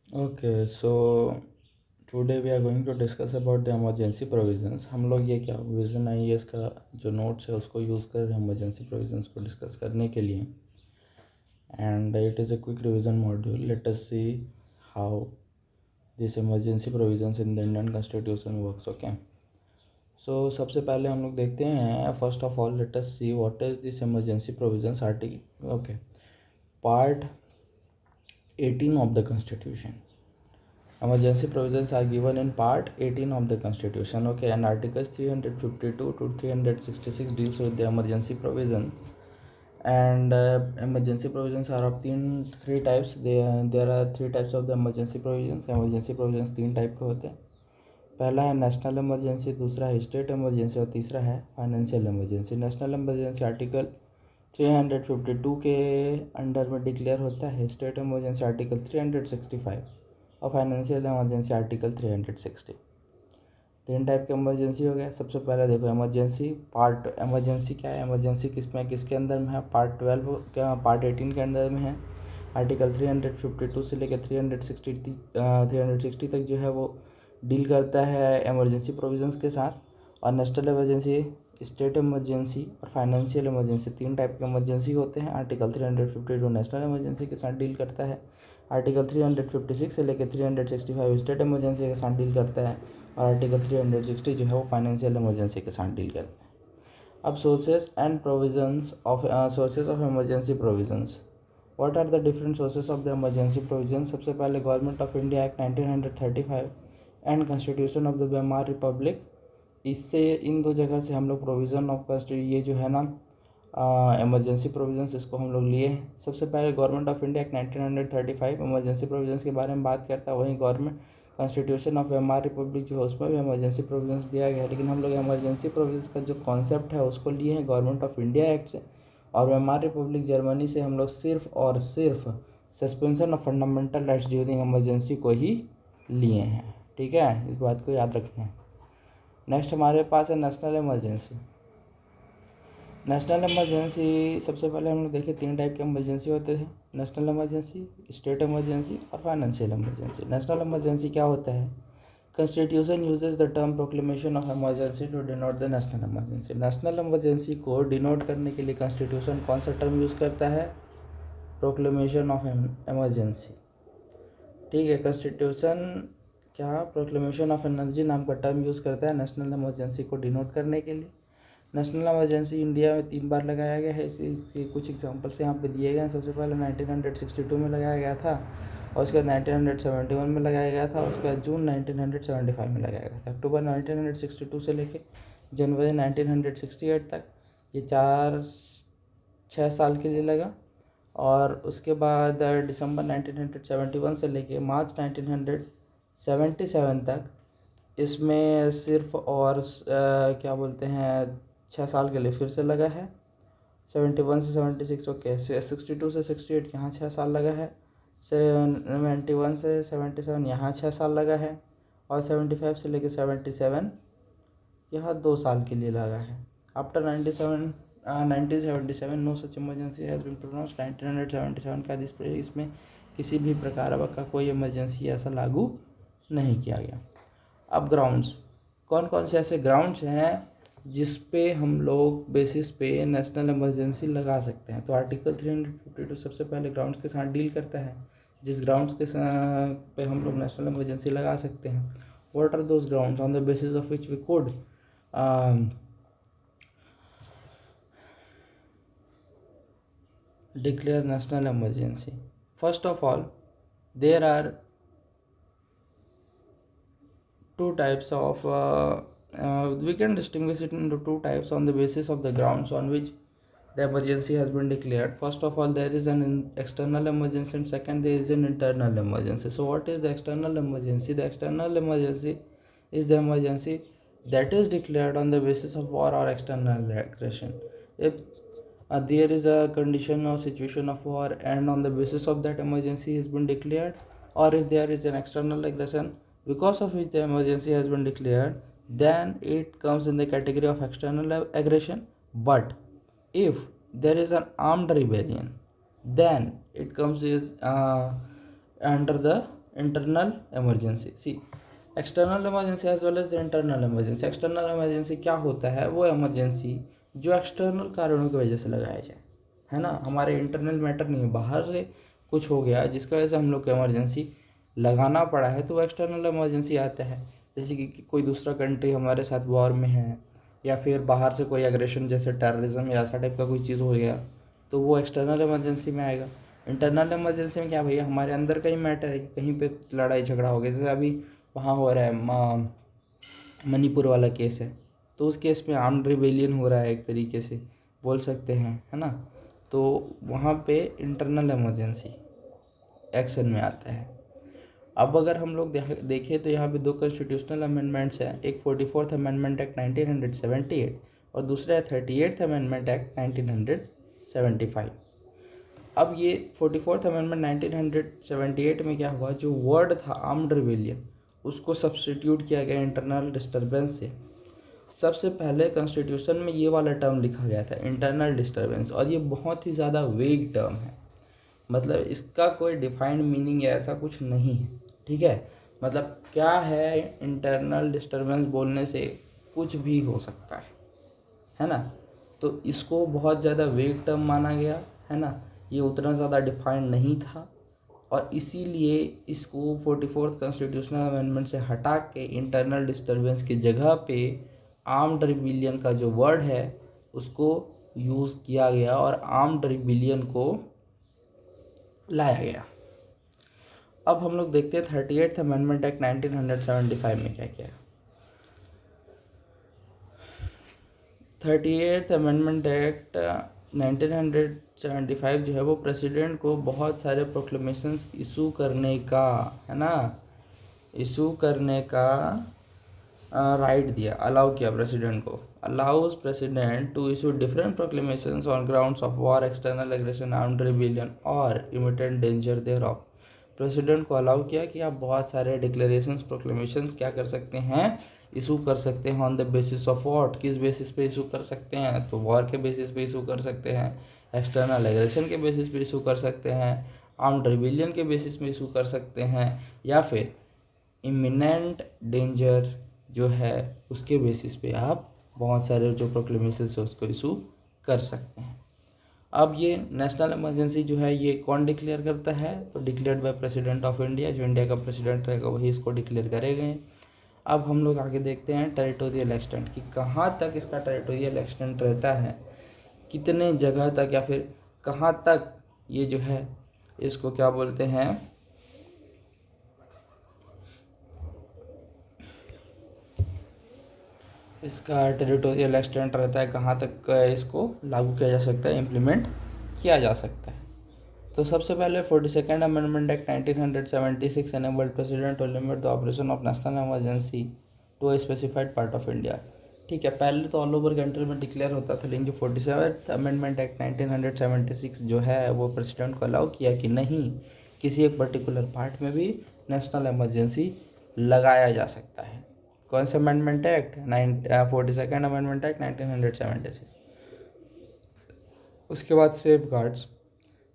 Okay so today we are going to discuss about the emergency provisions. हम लोग ये क्या विजन आईएएस का जो नोट्स है उसको यूज़ कर रहे हैं इमरजेंसी प्रोविजंस को डिस्कस करने के लिए। And it is a quick revision module. Let us see how this emergency provisions in the Indian constitution works. Okay so सबसे पहले हम लोग देखते हैं, first of all let us see what is this emergency provisions article. Okay, part 18 of the constitution. Emergency provisions are given in part 18 of the constitution. Okay, and articles 352 to 366 deals with the emergency provisions. And emergency provisions are of three types. There are three types of the emergency provisions. Emergency provisions तीन type के होते हैं। पहला है national emergency, दूसरा है state emergency और तीसरा है financial emergency. National emergency article 352 के अंडर में डिक्लेयर होता है, स्टेट इमरजेंसी आर्टिकल 365 और फाइनेंशियल इमरजेंसी आर्टिकल 360। तीन टाइप के इमरजेंसी हो गया। सबसे पहले देखो इमरजेंसी पार्ट, इमरजेंसी क्या है, इमरजेंसी किस में किसके अंदर में है, पार्ट 12 क्या पार्ट 18 के अंदर में है। आर्टिकल 352 से लेकर 360 तक जो है वो डील करता है इमरजेंसी प्रोविजंस के साथ। और नेशनल इमरजेंसी, स्टेट इमरजेंसी और फाइनेंशियल इमरजेंसी तीन टाइप के इमरजेंसी होते हैं। आर्टिकल 352 नेशनल इमरजेंसी के साथ डील करता है। आर्टिकल 356 से लेकर 365 स्टेट इमरजेंसी के साथ डील करता है। और आर्टिकल 360 जो है वो फाइनेंशियल इमरजेंसी के साथ डील करता है। अब sources and provisions of sources of emergency provisions. What are the different sources of the emergency provisions. सबसे पहले government of India act 1935 and constitution of the Myanmar republic. इससे इन दो जगह से हम लोग प्रोविज़न ऑफ ये जो है ना इमरजेंसी प्रोविजंस, इसको हम लोग लिए हैं। सबसे पहले government of India act 1935 emergency provisions के बारे में बात करता है। वहीं government constitution of Myanmar Republic जो है उसमें भी इमरजेंसी प्रोविजंस दिया गया है। लेकिन हम लोग इमरजेंसी प्रोविजंस का जो कॉन्सेप्ट है उसको लिए हैं गवर्नमेंट ऑफ इंडिया एक्ट से, और म्यांमार रिपब्लिक जर्मनी से हम लोग सिर्फ और सिर्फ suspension of fundamental rights during emergency को ही लिए हैं। ठीक है, इस बात को याद रखना है। नेक्स्ट हमारे पास है नेशनल इमरजेंसी। नेशनल इमरजेंसी सबसे पहले हम लोग देखें तीन टाइप के इमरजेंसी होते हैं, नेशनल इमरजेंसी, स्टेट इमरजेंसी और फाइनेंशियल इमरजेंसी। नेशनल इमरजेंसी क्या होता है, constitution uses the term proclamation of emergency to denote the national emergency. National emergency को डिनोट करने के लिए कॉन्स्टिट्यूशन कौन सा टर्म यूज़ करता है, प्रोक्लेमेशन ऑफ इमरजेंसी। ठीक है, कॉन्स्टिट्यूशन क्या प्रोक्लेमेशन ऑफ एनर्जी नाम का टर्म यूज़ करता है नेशनल इमरजेंसी को डिनोट करने के लिए। नेशनल इमरजेंसी इंडिया में 3 बार लगाया गया है। इसके कुछ एग्जांपल्स यहाँ पे दिए गए हैं। सबसे पहले 1962 में लगाया गया था, और उसके बाद 1971 में लगाया गया था, उसके बाद जून 1975 में लगाया गया था। अक्टूबर 1962 से लेकर जनवरी 1968 तक ये 4-6 साल के लिए लगा। और उसके बाद दिसंबर 1971 से लेके मार्च 1977 तक इसमें सिर्फ और क्या बोलते हैं 6 साल के लिए फिर से लगा है। 71 से 76 ओके, 62 से 68 यहाँ 6 साल लगा है। 71 से 77 यहाँ 6 साल लगा है। और 75 से लेके 77 यह 2 साल के लिए लगा है। After 1977 no such emergency has been pronounced. 1977 का इसमें किसी भी प्रकार का कोई इमरजेंसी ऐसा लागू नहीं किया गया। अब ग्राउंड्स, कौन कौन से ऐसे ग्राउंड्स हैं जिस पे हम लोग बेसिस पे नेशनल इमरजेंसी लगा सकते हैं। तो आर्टिकल 352 सबसे पहले ग्राउंड्स के साथ डील करता है, जिस ग्राउंड्स के पे हम लोग नेशनल इमरजेंसी लगा सकते हैं। What are those grounds on the basis of which we could declare national emergency. First of all, there are two types of we can distinguish it into two types on the basis of the grounds on which the emergency has been declared. First of all, there is an external emergency, and second there is an internal emergency. So what is the external emergency? The external emergency is the emergency that is declared on the basis of war or external aggression. If there is a condition or situation of war and on the basis of that emergency has been declared, or if there is an external aggression because of which the emergency has been declared, then it comes in the category of external aggression. But if there is an armed rebellion, then it comes is under the internal emergency. See, external emergency as well as the internal emergency. External emergency क्या होता है? वो emergency जो external कारणों की वजह से लगाया जाए, है ना, हमारे इंटरनल मैटर नहीं है, बाहर से कुछ हो गया जिसकी वजह से हम लोग को इमरजेंसी लगाना पड़ा है, तो वो एक्सटर्नल इमरजेंसी आता है। जैसे कि कोई दूसरा कंट्री हमारे साथ वॉर में है, या फिर बाहर से कोई एग्रेशन जैसे टेररिज्म या ऐसा टाइप का कोई चीज़ हो गया, तो वो एक्सटर्नल इमरजेंसी में आएगा। इंटरनल इमरजेंसी में क्या भैया, हमारे अंदर का ही मैटर है, कहीं पे लड़ाई झगड़ा हो गया, जैसे अभी वहाँ हो रहा है मणिपुर वाला केस है, तो उस केस में आर्म्ड रिबेलियन हो रहा है, एक तरीके से बोल सकते हैं, है ना। तो वहाँ पे इंटरनल इमरजेंसी एक्शन में आता है। अब अगर हम लोग देखें तो यहाँ पे दो कॉन्स्टिट्यूशनल अमेंडमेंट्स हैं, एक 44th अमेंडमेंट एक्ट 1978 और दूसरा है 38th अमेंडमेंट एक्ट 1975। अब ये 44th अमेंडमेंट 1978 में क्या हुआ, जो वर्ड था आर्म्ड रिबेलियन उसको सब्स्टिट्यूट किया गया इंटरनल डिस्टर्बेंस से। सबसे पहले कॉन्स्टिट्यूशन में ये वाला टर्म लिखा गया था, इंटरनल डिस्टर्बेंस, और ये बहुत ही ज़्यादा वेग टर्म है, मतलब इसका कोई डिफाइंड मीनिंग या ऐसा कुछ नहीं है, ठीक है। मतलब क्या है, इंटरनल डिस्टर्बेंस बोलने से कुछ भी हो सकता है ना। तो इसको बहुत ज़्यादा वेग टर्म माना गया, है ना, ये उतना ज़्यादा डिफाइंड नहीं था, और इसीलिए इसको 44th कॉन्स्टिट्यूशनल अमेंडमेंट से हटा के इंटरनल डिस्टर्बेंस की जगह पे आर्म्ड रिबेलियन का जो वर्ड है उसको यूज़ किया गया और आर्म्ड रिबेलियन को लाया गया। अब हम लोग देखते हैं 38th अमेंडमेंट एक्ट 1975 में क्या किया। 38th अमेंडमेंट एक्ट 1975 जो है वो प्रेसिडेंट को बहुत सारे प्रोक्लेमेशंस इशू करने का, है ना, इशू करने का राइट दिया, अलाउ किया प्रेसिडेंट को, allows president to issue different proclamations on grounds of war, external aggression, armed rebellion और imminent danger thereof. President को अलाउ किया कि आप बहुत सारे डिक्लेरेशंस प्रोक्लेमेशंस क्या कर सकते हैं, इशू कर सकते हैं। On the basis of what, किस बेसिस पे इशू कर सकते हैं, तो वॉर के बेसिस पे इशू कर सकते हैं, एक्सटर्नल एग्रेशन के बेसिस पे इशू कर सकते हैं, आर्म्ड रिबेलियन के बेसिस पे इशू कर सकते हैं, या फिर इमिनेंट डेंजर जो है उसके बेसिस पे आप बहुत सारे जो प्रोक्लेमेशन है उसको इशू कर सकते हैं। अब ये नेशनल इमरजेंसी जो है ये कौन डिक्लेयर करता है, तो declared by president of India, जो इंडिया का प्रेसिडेंट रहेगा वही इसको डिक्लेयर करेंगे। अब हम लोग आगे देखते हैं टेरिटोरियल एक्सटेंट कि कहाँ तक इसका टेरिटोरियल एक्सटेंट रहता है, कितने जगह तक या फिर कहाँ तक ये जो है इसको क्या बोलते हैं, इसका टेरिटोरियल एक्सटेंट रहता है, कहाँ तक इसको लागू किया जा सकता है, इम्प्लीमेंट किया जा सकता है। तो सबसे पहले 42nd amendment act 1976 enabled president to limit the operation of national emergency to a specified part of India. ठीक है, पहले तो ऑल ओवर कंट्री में डिक्लेयर होता था, लेकिन जो 47th अमेंडमेंट एक्ट 1976 जो है वो प्रेसिडेंट को अलाउ किया कि नहीं, किसी एक पर्टिकुलर पार्ट में भी नेशनल इमरजेंसी लगाया जा सकता है। कौन सा amendment act, 42nd amendment act 1976। उसके बाद safe guards,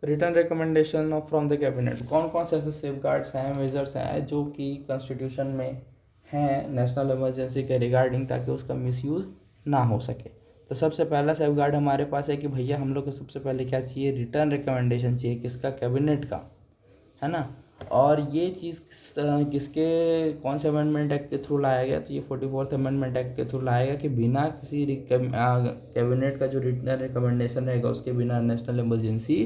return recommendation of from the cabinet, कौन कौन से ऐसे सेफ गार्ड्स हैं, मेजर्स हैं जो कि कॉन्स्टिट्यूशन में हैं नेशनल इमरजेंसी के रिगार्डिंग, ताकि उसका मिसयूज़ ना हो सके। तो सबसे पहला सेफ गार्ड हमारे पास है कि भैया हम लोग को सबसे पहले क्या चाहिए, रिटर्न रिकमेंडेशन चाहिए, किसका, कैबिनेट का, है ना। और ये चीज़ किसके कौन से अमेंडमेंट एक्ट के थ्रू लाया गया, तो ये 44th अमेंडमेंट एक्ट के थ्रू लाया गया कि बिना किसी कैबिनेट का जो रिटर्न रिकमेंडेशन रहेगा उसके बिना नेशनल इमरजेंसी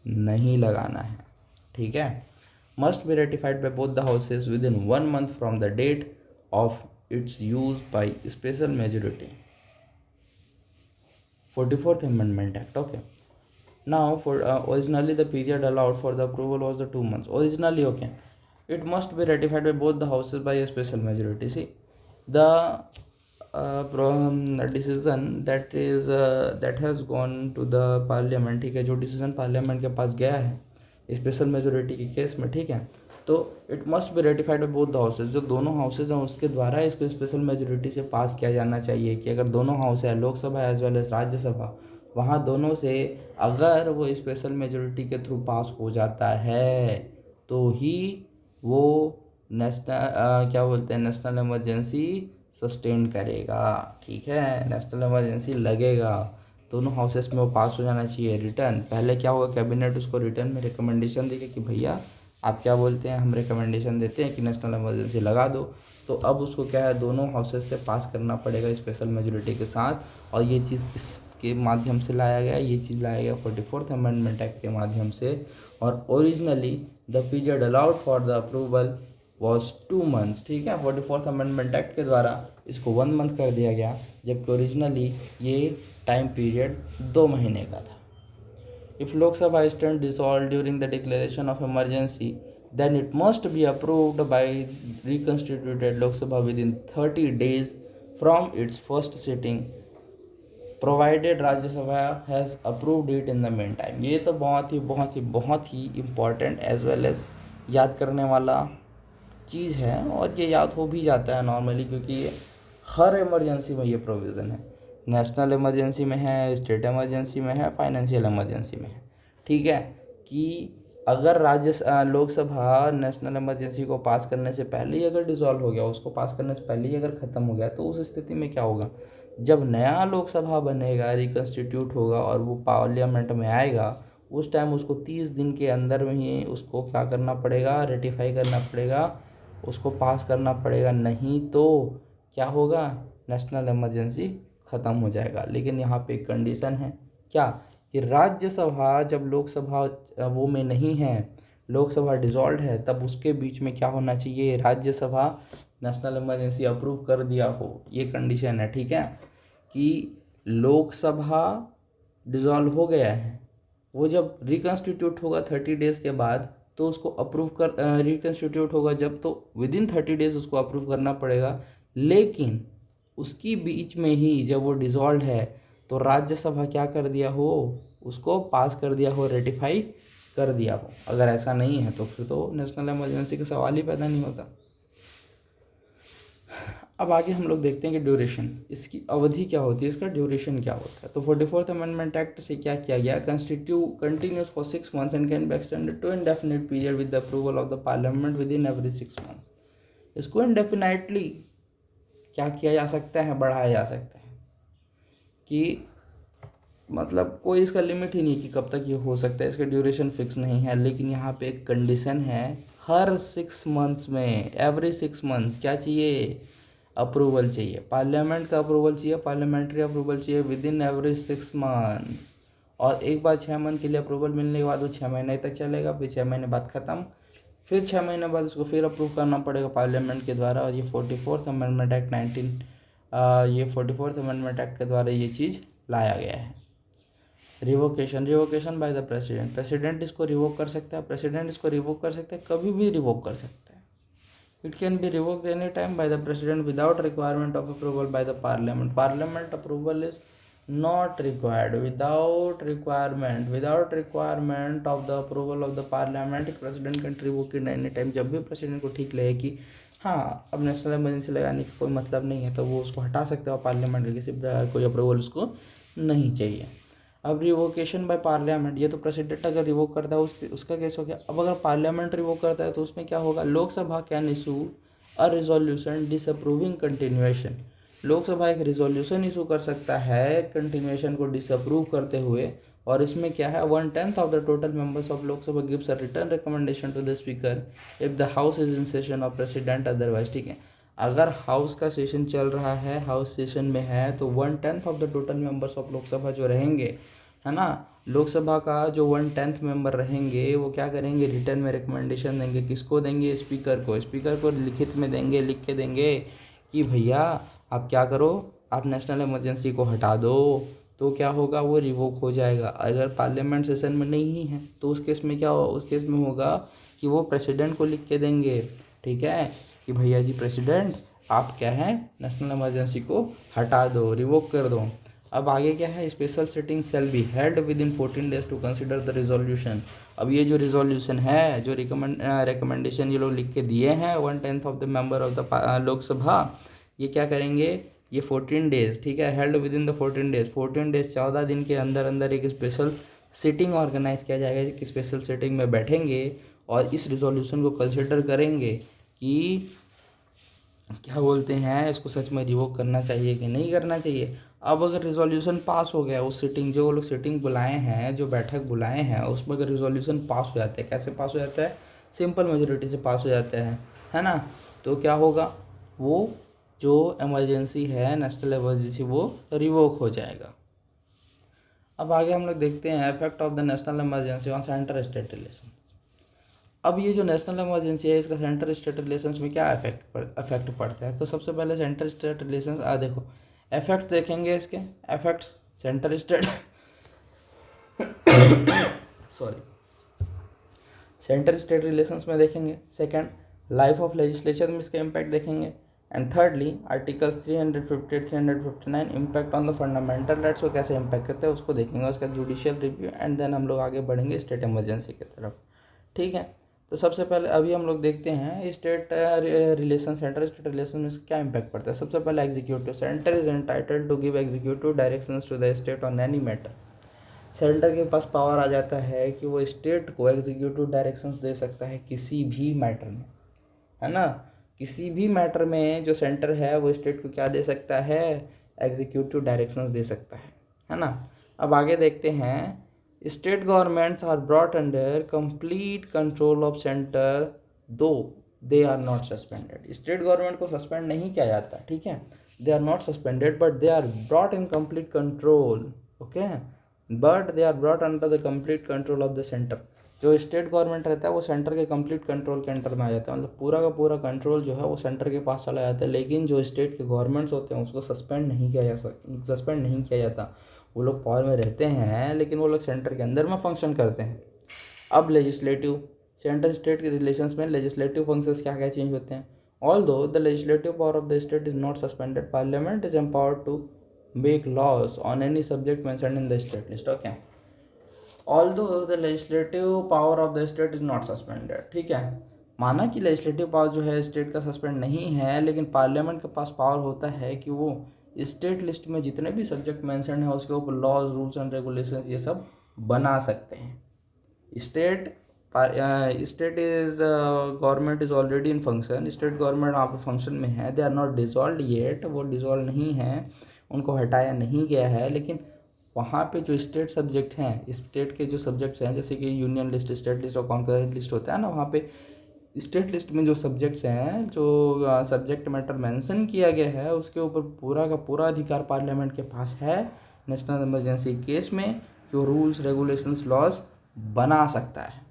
नहीं लगाना है, ठीक है। Must be ratified by both the houses within 1 month from the date of its use by special majority. 44th amendment act, okay. Now, for originally the period allowed for the approval was the 2 months. Originally, okay, it must be ratified by both the houses by a special majority. See, the decision that is that has gone to the parliament, ठीक है, जो decision parliament के पास गया है special majority के case में, ठीक है, तो it must be ratified by both the houses, जो दोनों हाउसेज हैं उसके द्वारा इसको स्पेशल मेजोरिटी से पास किया जाना चाहिए। कि अगर दोनों हाउस है, Lok Sabha as well as Rajya Sabha, वहाँ दोनों से अगर वो स्पेशल मेजोरिटी के थ्रू पास हो जाता है तो ही वो क्या बोलते हैं, नेशनल इमरजेंसी सस्टेन करेगा। ठीक है, नेशनल इमरजेंसी लगेगा, दोनों हाउसेस में वो पास हो जाना चाहिए। रिटर्न पहले क्या होगा, कैबिनेट उसको रिटर्न में रिकमेंडेशन देगा कि भैया आप क्या बोलते हैं, हम रिकमेंडेशन देते हैं कि नेशनल इमरजेंसी लगा दो। तो अब उसको क्या है, दोनों हाउसेस से पास करना पड़ेगा स्पेशल मेजोरिटी के साथ। और ये चीज़ किसके माध्यम से लाया गया, ये चीज़ लाया गया 44th अमेंडमेंट एक्ट के माध्यम से। और originally the period allowed for the approval was 2 months। ठीक है, 44th अमेंडमेंट एक्ट के द्वारा इसको 1 month कर दिया गया, जबकि ओरिजिनली ये टाइम पीरियड 2 महीने का था। If Lok Sabha stand dissolved during the declaration of emergency, then it must be approved by reconstituted Lok Sabha within 30 days from its first sitting, provided Rajya Sabha has approved it in the meantime। ये तो बहुत ही important as well as याद करने वाला चीज़ है, और ये याद हो भी जाता है नॉर्मली, क्योंकि ये हर इमरजेंसी में ये प्रोविज़न है। नेशनल इमरजेंसी में है, स्टेट इमरजेंसी में है, फाइनेंशियल इमरजेंसी में है। ठीक है, कि अगर लोकसभा नेशनल इमरजेंसी को पास करने से पहले ही अगर डिसॉल्व हो गया, उसको पास करने से पहले ही अगर ख़त्म हो गया, तो उस स्थिति में क्या होगा, जब नया लोकसभा बनेगा, रिकन्स्टिट्यूट होगा और वो पार्लियामेंट में आएगा, उस टाइम उसको 30 दिन के अंदर में ही उसको क्या करना पड़ेगा, रेटिफाई करना पड़ेगा, उसको पास करना पड़ेगा। नहीं तो क्या होगा, नेशनल इमरजेंसी ख़त्म हो जाएगा। लेकिन यहाँ पे एक कंडीशन है, क्या, कि राज्यसभा जब लोकसभा वो में नहीं है, लोकसभा डिसॉल्व है, तब उसके बीच में क्या होना चाहिए, राज्यसभा नेशनल इमरजेंसी अप्रूव कर दिया हो, ये कंडीशन है। ठीक है, कि लोकसभा डिसॉल्व हो गया है, वो जब रिकन्स्टिट्यूट होगा 30 डेज़ के बाद, तो उसको अप्रूव कर रिकन्स्टिट्यूट होगा जब, तो विद इन 30 डेज़ उसको अप्रूव करना पड़ेगा। लेकिन उसकी बीच में ही जब वो डिसॉल्व है, तो राज्यसभा क्या कर दिया हो, उसको पास कर दिया हो, रेटिफाई कर दिया हो। अगर ऐसा नहीं है तो फिर तो नेशनल इमरजेंसी का सवाल ही पैदा नहीं होता। अब आगे हम लोग देखते हैं कि ड्यूरेशन, इसकी अवधि क्या होती है, इसका ड्यूरेशन क्या होता है। तो 44th अमेंडमेंट एक्ट से क्या किया गया, continues for 6 months and can be extended to indefinite period with the approval of the parliament within every 6 months। इसको इंडेफिनाइटली क्या किया जा सकता है, बढ़ाया जा सकता है, कि मतलब कोई इसका लिमिट ही नहीं कि कब तक ये हो सकता है, इसका ड्यूरेशन फिक्स नहीं है। लेकिन यहाँ पे एक कंडीशन है, हर 6 months में, एवरी 6 months क्या चाहिए, अप्रूवल चाहिए, पार्लियामेंट का अप्रूवल चाहिए, पार्लियामेंट्री अप्रूवल चाहिए विद इन एवरी 6 months। और एक बार 6 month के लिए अप्रूवल मिलने के बाद वो 6 महीने तक चलेगा, फिर 6 महीने बाद ख़त्म, फिर 6 महीने बाद उसको फिर अप्रूव करना पड़ेगा पार्लियामेंट के द्वारा। और ये 44th amendment act 44th amendment act के द्वारा ये चीज़ लाया गया है। रिवोकेशन बाय द प्रेसिडेंट इसको रिवोक कर सकता है, कभी भी रिवोक कर सकता है। It can be revoked any time bye the president without requirement of approval bye the parliament approval is not required, without requirement of the approval of the parliament, president can revoke it any time। जब भी president को ठीक लगे कि हाँ अब national emergency लगाने का कोई मतलब नहीं है, तो वो उसको हटा सकते हो पार्लियामेंट के, किसी कोई अप्रूवल उसको नहीं चाहिए। अब रिवोकेशन बाय पार्लियामेंट, ये तो प्रेसिडेंट अगर रिवोक करता है उसका केस हो गया। अब अगर पार्लियामेंट रिवोक करता है तो उसमें क्या होगा, Lok Sabha can issue a resolution disapproving continuation. Lok Sabha एक रिजोल्यूशन इशू कर सकता है कंटिन्यूएशन को डिसअप्रूव करते हुए, और इसमें क्या है, 1/10 of the total members of Lok Sabha gives a written recommendation to the speaker if the house is in session of president otherwise. ठीक है, अगर हाउस का सेशन चल रहा है, हाउस सेशन में है, तो 1/10 of the total members of Lok Sabha जो रहेंगे, है ना, लोकसभा का जो 1/10 मेंबर रहेंगे, वो क्या करेंगे, रिटर्न में रिकमेंडेशन देंगे। किसको देंगे, स्पीकर को लिखित में देंगे, लिख के देंगे कि भैया आप क्या करो, आप नेशनल इमरजेंसी को हटा दो। तो क्या होगा, वो रिवोक हो जाएगा। अगर पार्लियामेंट सेशन में नहीं है तो उस केस में क्या हो, उस केस में होगा कि वो प्रेसिडेंट को लिख के देंगे, ठीक है, कि भैया जी प्रेसिडेंट आप क्या है, नेशनल इमरजेंसी को हटा दो, रिवोक कर दो। अब आगे क्या है, special sitting shall be held within 14 days to consider the resolution. अब ये जो रिजोल्यूशन है, जो रिकमेंडेशन ये लोग लिख के दिए हैं 1/10 of the member of the Lok Sabha, ये क्या करेंगे, ये 14 days, ठीक है, held with in the 14 days, 14 दिन के अंदर अंदर एक स्पेशल सिटिंग ऑर्गेनाइज किया जाएगा, कि स्पेशल सिटिंग में बैठेंगे और इस रिजोल्यूशन को कंसिडर करेंगे कि क्या बोलते हैं इसको सच में रिवोक करना चाहिए कि नहीं करना चाहिए। अब अगर रिजोल्यूशन पास हो गया, उस सिटिंग जो वो लोग सिटिंग बुलाए हैं, जो बैठक बुलाए हैं, उसमें अगर रिजोल्यूशन पास हो जाता है, कैसे पास हो जाता है, सिंपल मेजोरिटी से पास हो जाता है ना, तो क्या होगा, वो जो इमरजेंसी है, नेशनल इमरजेंसी, वो रिवोक हो जाएगा। अब आगे हम लोग देखते हैं effect of the national emergency on centre state relations. अब ये जो नेशनल इमरजेंसी है, इसका सेंटर स्टेट रिलेशंस में क्या इफेक्ट पड़ता है। तो सबसे पहले सेंटर स्टेट रिलेशंस देखो, इफेक्ट देखेंगे इसके, effects centre state sorry centre state relations में देखेंगे। सेकंड, लाइफ ऑफ लेजिस्लेचर में इसका इम्पैक्ट देखेंगे। And thirdly, articles 358 359 impact on the fundamental rights को कैसे इम्पैक्ट करते हैं उसको देखेंगे, उसका जुडिशियल रिव्यू, एंड देन हम लोग आगे बढ़ेंगे स्टेट इमरजेंसी की तरफ। ठीक है, तो सबसे पहले अभी हम लोग देखते हैं state relation, centre state relation में क्या इम्पैक्ट पड़ता है। सबसे पहले executive, centre is entitled to give executive directions to the state on any matter. Centre के पास पावर आ जाता है कि वो स्टेट को एग्जीक्यूटिव डायरेक्शंस दे सकता है किसी भी मैटर में, है ना। किसी भी मैटर में जो सेंटर है वो स्टेट को क्या दे सकता है, एग्जीक्यूटिव डायरेक्शंस दे सकता है ना। अब आगे देखते हैं, state governments are brought under complete control of centre though they are not suspended. State government को सस्पेंड नहीं किया जाता, ठीक है, they are not suspended but they are brought in complete control, okay, but they are brought under the complete control of the centre. जो state government रहता है वो सेंटर के कंप्लीट कंट्रोल के अंडर में आ जाता है, मतलब पूरा का पूरा कंट्रोल जो है वो सेंटर के पास चला जाता है। लेकिन जो स्टेट के गवर्नमेंट्स होते हैं उसको सस्पेंड नहीं किया जाता, वो लोग पावर में रहते हैं लेकिन वो लोग सेंटर के अंदर में फंक्शन करते हैं। अब लेजिस्लेटिव, सेंटर स्टेट के रिलेशंस में लेजिस्लेटिव फंक्शंस क्या क्या चेंज होते हैं। Although the legislative power of the state is not suspended, parliament is empowered to make laws on any subject mentioned in the state list, okay. Although the legislative power of the state is not suspended, ठीक है, माना कि legislative power जो है state का suspend नहीं है, लेकिन पार्लियामेंट के पास पावर होता है कि वो स्टेट लिस्ट में जितने भी सब्जेक्ट मेंशन है उसके ऊपर लॉज, रूल्स एंड रेगुलेशंस ये सब बना सकते हैं। State is government is already in function, state government वहाँ पे फंक्शन में है, they are not dissolve yet, वो डिजॉल्व नहीं है, उनको हटाया नहीं गया है, लेकिन वहाँ पे जो स्टेट सब्जेक्ट हैं, स्टेट के जो सब्जेक्ट्स हैं, जैसे कि यूनियन लिस्ट, स्टेट लिस्ट और कॉन्करेंट लिस्ट होता है ना, वहाँ पे स्टेट लिस्ट में जो सब्जेक्ट्स हैं, जो सब्जेक्ट मैटर मेंशन किया गया है, उसके ऊपर पूरा का पूरा अधिकार पार्लियामेंट के पास है नेशनल इमरजेंसी केस में कि वो रूल्स, रेगुलेशंस, लॉज बना सकता है।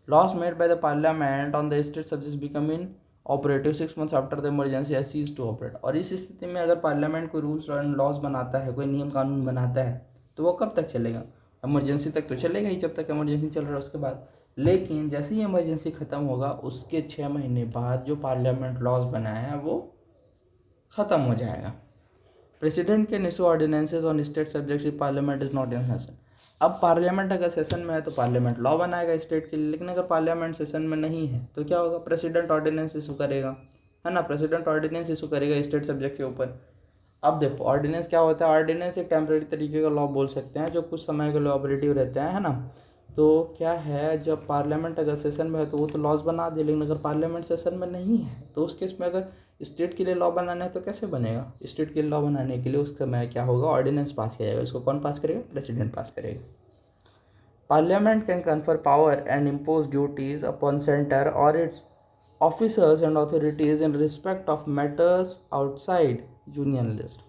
Laws made by the parliament on the state subjects become inoperative 6 months after the emergency has ceased to operate. और इस स्थिति में अगर पार्लियामेंट कोई रूल्स एंड लॉज बनाता है, कोई नियम कानून बनाता है, तो वो कब तक चलेगा, इमरजेंसी तक तो चलेगा ही, जब तक इमरजेंसी चल रहा है उसके बाद। लेकिन जैसे ही इमरजेंसी ख़त्म होगा उसके 6 महीने बाद जो पार्लियामेंट लॉज बनाया है वो ख़त्म हो जाएगा। President can issue ordinances on state subjects if parliament is not in session. अब पार्लियामेंट अगर सेशन में है तो पार्लियामेंट लॉ बनाएगा स्टेट के लिए, लेकिन अगर पार्लियामेंट सेशन में नहीं है तो क्या होगा, प्रेसिडेंट ऑर्डिनेंस इशू करेगा, है ना, प्रेसिडेंट ऑर्डिनेंस इशू करेगा स्टेट सब्जेक्ट के ऊपर। अब देखो ऑर्डिनेंस क्या होता है, ऑर्डिनेंस एक टेम्परेरी तरीके का लॉ बोल सकते हैं जो कुछ समय के लिए ऑपरेटिव रहते हैं, है ना। तो क्या है, जब पार्लियामेंट अगर सेशन में है तो वो तो लॉज बना दे, लेकिन अगर पार्लियामेंट सेशन में नहीं है तो उस केस में अगर स्टेट के लिए लॉ बनाना है तो कैसे बनेगा। स्टेट के लिए लॉ बनाने के लिए उस समय क्या होगा, ऑर्डिनेंस पास किया जाएगा। इसको कौन पास करेगा, प्रेसिडेंट पास करेगा। Parliament can confer power and impose duties upon centre और its officers and authorities in respect of matters outside union list.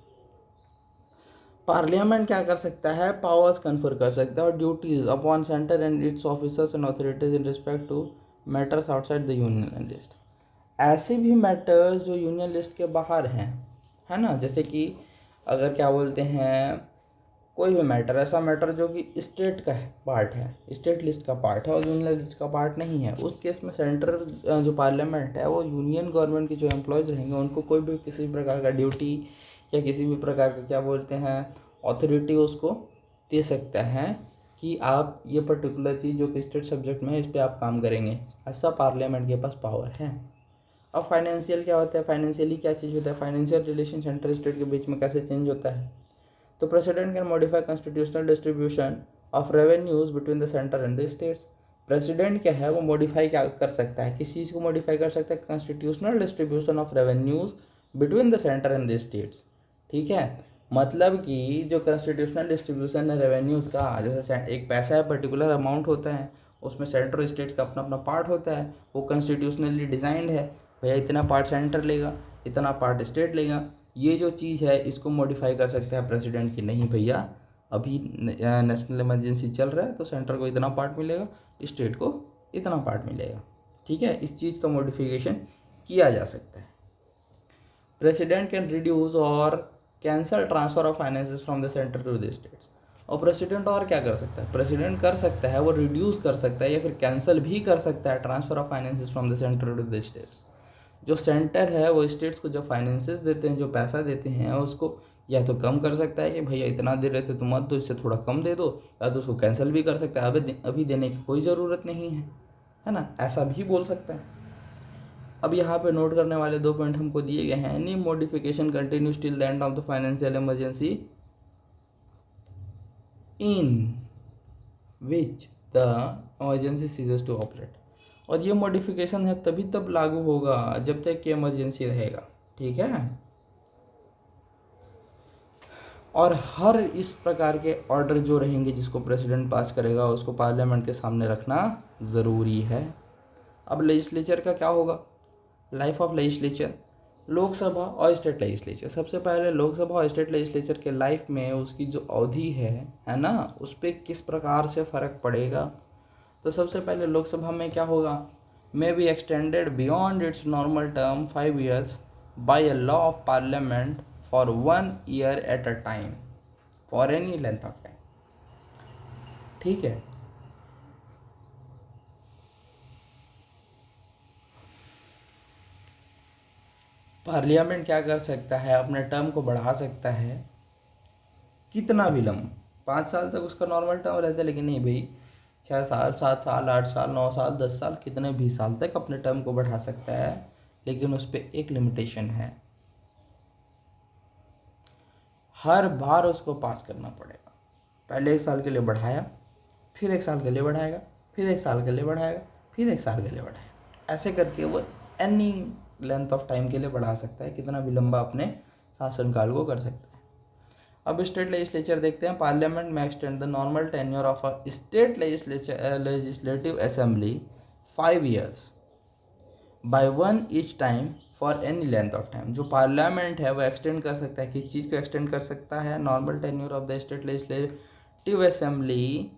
Parliament क्या कर सकता है, पावर्स कन्फर कर सकता है और duties upon centre and its officers and authorities in respect to matters outside the union list. ऐसे भी मैटर्स जो यूनियन लिस्ट के बाहर हैं, है ना, जैसे कि अगर क्या बोलते हैं, कोई भी मैटर, ऐसा मैटर जो कि स्टेट का पार्ट है, स्टेट लिस्ट का पार्ट है और यूनियन लिस्ट का पार्ट नहीं है, उस केस में सेंटर जो पार्लियामेंट है वो यूनियन गवर्नमेंट के जो एम्प्लॉयज़ रहेंगे उनको कोई भी किसी भी प्रकार का ड्यूटी या किसी भी प्रकार का क्या बोलते हैं अथॉरिटी उसको दे सकता है कि आप ये पर्टिकुलर चीज़ जो कि स्टेट सब्जेक्ट में है इस पर आप काम करेंगे, ऐसा पार्लियामेंट के पास पावर है। अब फाइनेंशियल क्या होता है, फाइनेंशियली क्या चीज़ होता है, फाइनेंशियल रिलेशन सेंटर स्टेट के बीच में कैसे चेंज होता है। तो president can modify constitutional distribution of revenues between the centre and the states. President क्या है वो मॉडिफाई क्या कर सकता है, किस चीज़ को मॉडिफाई कर सकता है, constitutional distribution of revenues between the centre and the states. ठीक है, मतलब कि जो कॉन्स्टिट्यूशनल डिस्ट्रीब्यूशन है रेवेन्यूज़ का, जैसे एक पैसा है पर्टिकुलर अमाउंट होता है, उसमें सेंटर और स्टेट्स का अपना अपना पार्ट होता है, वो कॉन्स्टिट्यूशनली डिज़ाइंड है, भैया इतना पार्ट सेंटर लेगा, इतना पार्ट स्टेट लेगा। ये जो चीज़ है इसको मॉडिफाई कर सकता है प्रेसिडेंट की नहीं भैया अभी नेशनल इमरजेंसी चल रहा है तो सेंटर को इतना पार्ट मिलेगा, स्टेट को इतना पार्ट मिलेगा। ठीक है, इस चीज़ का मॉडिफिकेशन किया जा सकता है। President can reduce or cancel transfer of finances from the centre to the states. और प्रेसिडेंट और क्या कर सकता है, प्रेसिडेंट कर सकता है वो रिड्यूस कर सकता है या फिर कैंसिल भी कर सकता है transfer of finances from the centre to the states. जो सेंटर है वो स्टेट्स को जो फाइनेंसेस देते हैं, जो पैसा देते हैं, उसको या तो कम कर सकता है कि भैया इतना दे रहे थे तो मत दो, इससे थोड़ा कम दे दो, या तो उसको कैंसिल भी कर सकता है, अभी देने की कोई ज़रूरत नहीं है ना, ऐसा भी बोल सकता है। अब यहाँ पे नोट करने वाले 2 पॉइंट हमको दिए गए हैं। Any modification continues till the end of the financial emergency in which the emergency ceases to operate. और ये मॉडिफिकेशन है तभी तब लागू होगा जब तक कि इमरजेंसी रहेगा। ठीक है, और हर इस प्रकार के ऑर्डर जो रहेंगे जिसको प्रेसिडेंट पास करेगा उसको पार्लियामेंट के सामने रखना ज़रूरी है। अब लेजिस्लेचर का क्या होगा, लाइफ ऑफ लेजिस्लेचर, लोकसभा और स्टेट लेजिस्लेचर। सबसे पहले लोकसभा और स्टेट लेजिस्लेचर के लाइफ में उसकी जो अवधि है ना, उस पर किस प्रकार से फ़र्क पड़ेगा। तो सबसे पहले लोकसभा में क्या होगा, may be extended beyond its normal term 5 years by a law of parliament for 1 year at a time for any length of time. ठीक है, पार्लियामेंट क्या कर सकता है, अपने टर्म को बढ़ा सकता है कितना भी लंबा, 5 साल तक उसका नॉर्मल टर्म रहता है, लेकिन नहीं भाई 6 साल 7 साल 8 साल 9 साल 10 साल कितने भी साल तक अपने टर्म को बढ़ा सकता है, लेकिन उस पर एक लिमिटेशन है, हर बार उसको पास करना पड़ेगा। पहले 1 साल के लिए बढ़ाया, फिर 1 साल के लिए बढ़ाएगा, फिर 1 साल के लिए बढ़ाएगा, फिर 1 साल के लिए बढ़ाएगा, ऐसे करके वो एनी लेंथ ऑफ टाइम के लिए बढ़ा सकता है, कितना भी लंबा अपने शासनकाल को कर सकता है। अब स्टेट लेजिस्लेचर देखते हैं। पार्लियामेंट में extend the normal tenure of a state legislative assembly 5 years by 1 each time for any length of time. जो पार्लियामेंट है वो एक्सटेंड कर सकता है, किस चीज़ को एक्सटेंड कर सकता है, normal tenure of the state legislative assembly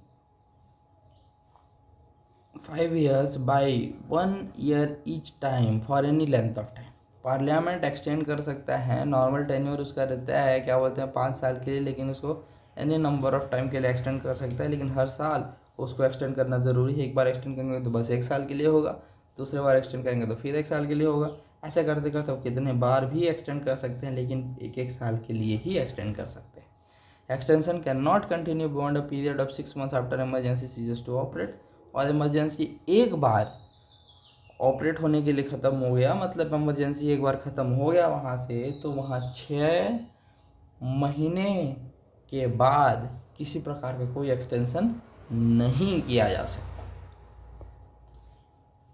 5 years by 1 year each time for any length of time. Parliament extend कर सकता है, नॉर्मल टेन्योर उसका रहता है क्या बोलते हैं 5 साल के लिए, लेकिन उसको एनी नंबर ऑफ टाइम के लिए एक्सटेंड कर सकता है, लेकिन हर साल उसको एक्सटेंड करना ज़रूरी है। एक बार एक्सटेंड करेंगे तो बस 1 साल के लिए होगा, दूसरे बार एक्सटेंड करेंगे तो फिर 1 साल के लिए होगा, ऐसा करते करते वो कितने बार भी एक्सटेंड कर सकते हैं, लेकिन 1-1 साल के लिए ही एक्सटेंड कर सकते हैं। Extension cannot continue beyond a period of 6 months after emergency ceases to operate. और इमरजेंसी एक बार ऑपरेट होने के लिए ख़त्म हो गया, मतलब इमरजेंसी एक बार ख़त्म हो गया वहाँ से, तो वहाँ 6 महीने के बाद किसी प्रकार का कोई एक्सटेंशन नहीं किया जा सकता।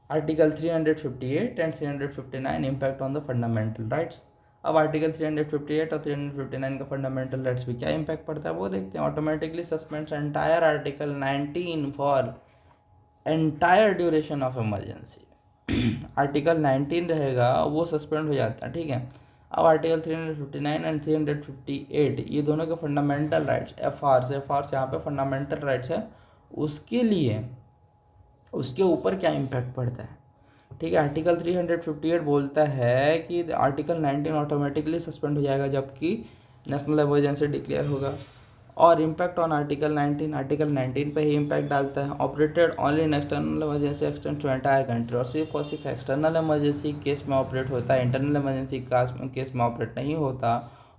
Article 358 and 359 impact on the fundamental rights. अब आर्टिकल 358 और 359 का फंडामेंटल राइट्स पे क्या इम्पैक्ट पड़ता है वो देखते हैं। Automatically suspends entire article 19 for entire duration of emergency. Article 19 रहेगा वो सस्पेंड हो जाता है। ठीक है, अब आर्टिकल 359 एंड 358 ये दोनों के फंडामेंटल राइट्स, एफ आर यहाँ पे फंडामेंटल राइट्स है, उसके लिए उसके ऊपर क्या इम्पैक्ट पड़ता है। ठीक है, आर्टिकल 358 बोलता है कि आर्टिकल 19 ऑटोमेटिकली सस्पेंड हो जाएगा जबकि नेशनल इमरजेंसी डिक्लेयर होगा। और इम्पैक्ट ऑन आर्टिकल 19 पे ही इम्पैक्ट डालता है। Operated only in external emergency extend to entire country. और सिर्फ एक्सटर्नल इमरजेंसी केस में ऑपरेट होता है, इंटरनल इमरजेंसी केस में ऑपरेट नहीं होता,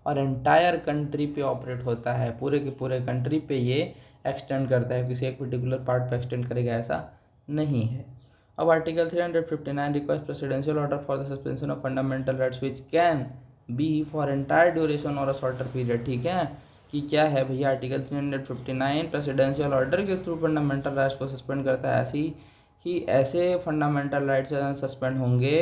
और एंटायर कंट्री पे ऑपरेट होता है, पूरे के पूरे कंट्री पे ये एक्सटेंड करता है, किसी एक पर्टिकुलर पार्ट पे एक्सटेंड करेगा ऐसा नहीं है। अब article 359 requires presidential order for the suspension of fundamental rights which can be for entire duration और अ शॉर्टर पीरियड। ठीक है, कि क्या है भैया, आर्टिकल 359 प्रेसिडेंशियल ऑर्डर के थ्रू फंडामेंटल राइट्स को सस्पेंड करता है। ऐसे फंडामेंटल राइट्स सस्पेंड होंगे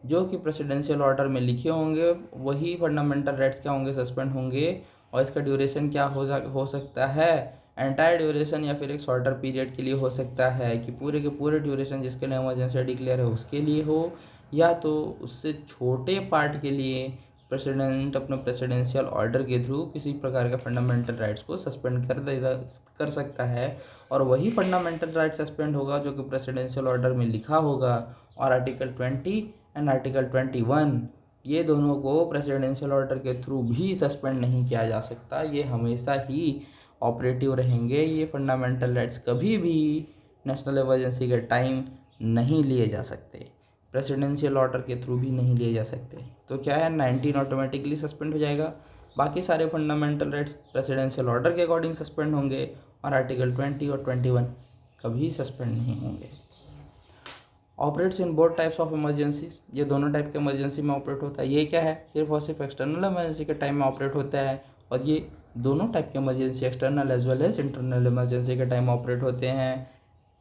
जो कि प्रेसिडेंशियल ऑर्डर में लिखे होंगे, वही फंडामेंटल राइट्स क्या होंगे, सस्पेंड होंगे। और इसका ड्यूरेशन क्या हो सकता है, एंटायर ड्यूरेशन या फिर एक शॉर्टर पीरियड के लिए हो सकता है, कि पूरे के पूरे ड्यूरेशन जिसके लिए इमरजेंसी डिक्लेयर है उसके लिए हो, या तो उससे छोटे पार्ट के लिए प्रेसिडेंट अपने प्रेसिडेंशियल ऑर्डर के थ्रू किसी प्रकार के फंडामेंटल राइट्स को सस्पेंड कर सकता है। और वही फंडामेंटल राइट सस्पेंड होगा जो कि प्रेसिडेंशियल ऑर्डर में लिखा होगा। और आर्टिकल 20 एंड आर्टिकल 21 ये दोनों को प्रेसिडेंशियल ऑर्डर के थ्रू भी सस्पेंड नहीं किया जा सकता, ये हमेशा ही ऑपरेटिव रहेंगे। ये फंडामेंटल राइट्स कभी भी नेशनल इमरजेंसी के टाइम नहीं लिए जा सकते, प्रेसिडेंशियल ऑर्डर के थ्रू भी नहीं लिए जा सकते। तो क्या है, 19 ऑटोमेटिकली सस्पेंड हो जाएगा, बाकी सारे फंडामेंटल राइट्स प्रेसिडेंशियल ऑर्डर के अकॉर्डिंग सस्पेंड होंगे, और आर्टिकल 20 और 21 कभी सस्पेंड नहीं होंगे। Operates in both types of emergencies, ये दोनों टाइप के इमरजेंसी में ऑपरेट होता है। ये क्या है, सिर्फ और सिर्फ एक्सटर्नल इमरजेंसी के टाइम में ऑपरेट होता है, और ये दोनों टाइप के emergency external as well as internal emergency के टाइम ऑपरेट होते हैं।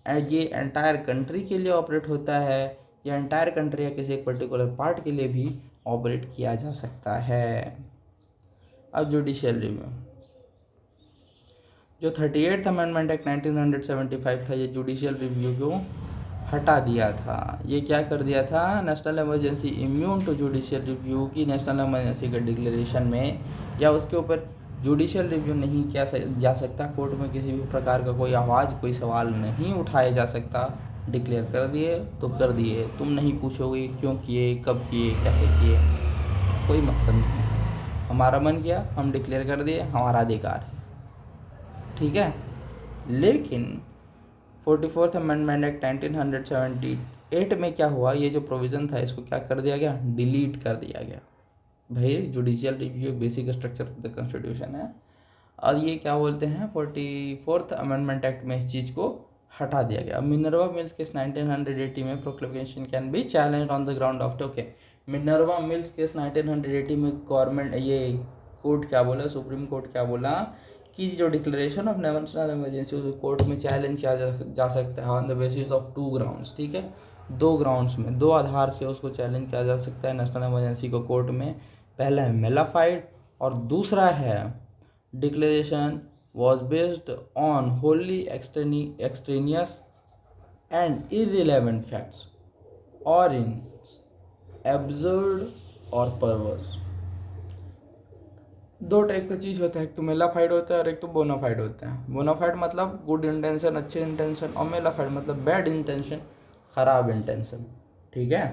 एंड ये एंटायर कंट्री के लिए ऑपरेट होता है, या एंटायर कंट्री या किसी एक पर्टिकुलर पार्ट के लिए भी ऑपरेट किया जा सकता है। अब जुडिशियल रिव्यू, जो 38th अमेंडमेंट एक्ट 1975 था, ये जुडिशियल रिव्यू को हटा दिया था। ये क्या कर दिया था, national emergency immune to judicial review की नेशनल इमरजेंसी के डिक्लेरेशन में या उसके ऊपर जुडिशियल रिव्यू नहीं किया जा सकता, कोर्ट में किसी भी प्रकार का कोई आवाज़ कोई सवाल नहीं उठाया जा सकता। डिक्लेयर कर दिए तो कर दिए, तुम नहीं पूछोगे क्यों किए, कब किए, कैसे किए, कोई मतलब नहीं है। हमारा मन किया, हम डिक्लेयर कर दिए, हमारा अधिकार है, ठीक है। लेकिन 44th अमेंडमेंट एक्ट 1978 में क्या हुआ, ये जो प्रोविज़न था इसको क्या कर दिया गया, डिलीट कर दिया गया। भाई judicial review basic structure of the constitution है, और ये क्या बोलते हैं 44th अमेंडमेंट एक्ट में इस चीज़ को हटा दिया गया। मिनर्वा मिल्स केस 1980 में proclamation can be challenge on the ground of okay. Minerva mills case 1980 में गवर्नमेंट ये कोर्ट क्या बोला, सुप्रीम कोर्ट क्या बोला कि जो डिक्लेरेशन ऑफ नेशनल इमरजेंसी उसको कोर्ट में चैलेंज किया जा सकता है on the basis of 2 grounds, ठीक है। 2 ग्राउंड्स में, 2 आधार से उसको चैलेंज किया जा सकता है नेशनल इमरजेंसी को कोर्ट में। पहला है मेलाफाइड और दूसरा है declaration was based on wholly extraneous and irrelevant facts or in absurd or perverse। 2 type का चीज़ होता है, एक तो मेलाफाइड होता है और एक तो बोनाफाइड होता है। बोनाफाइड मतलब गुड इंटेंशन, अच्छे इंटेंशन, और मेलाफाइड मतलब बैड इंटेंशन, ख़राब इंटेंशन, ठीक है।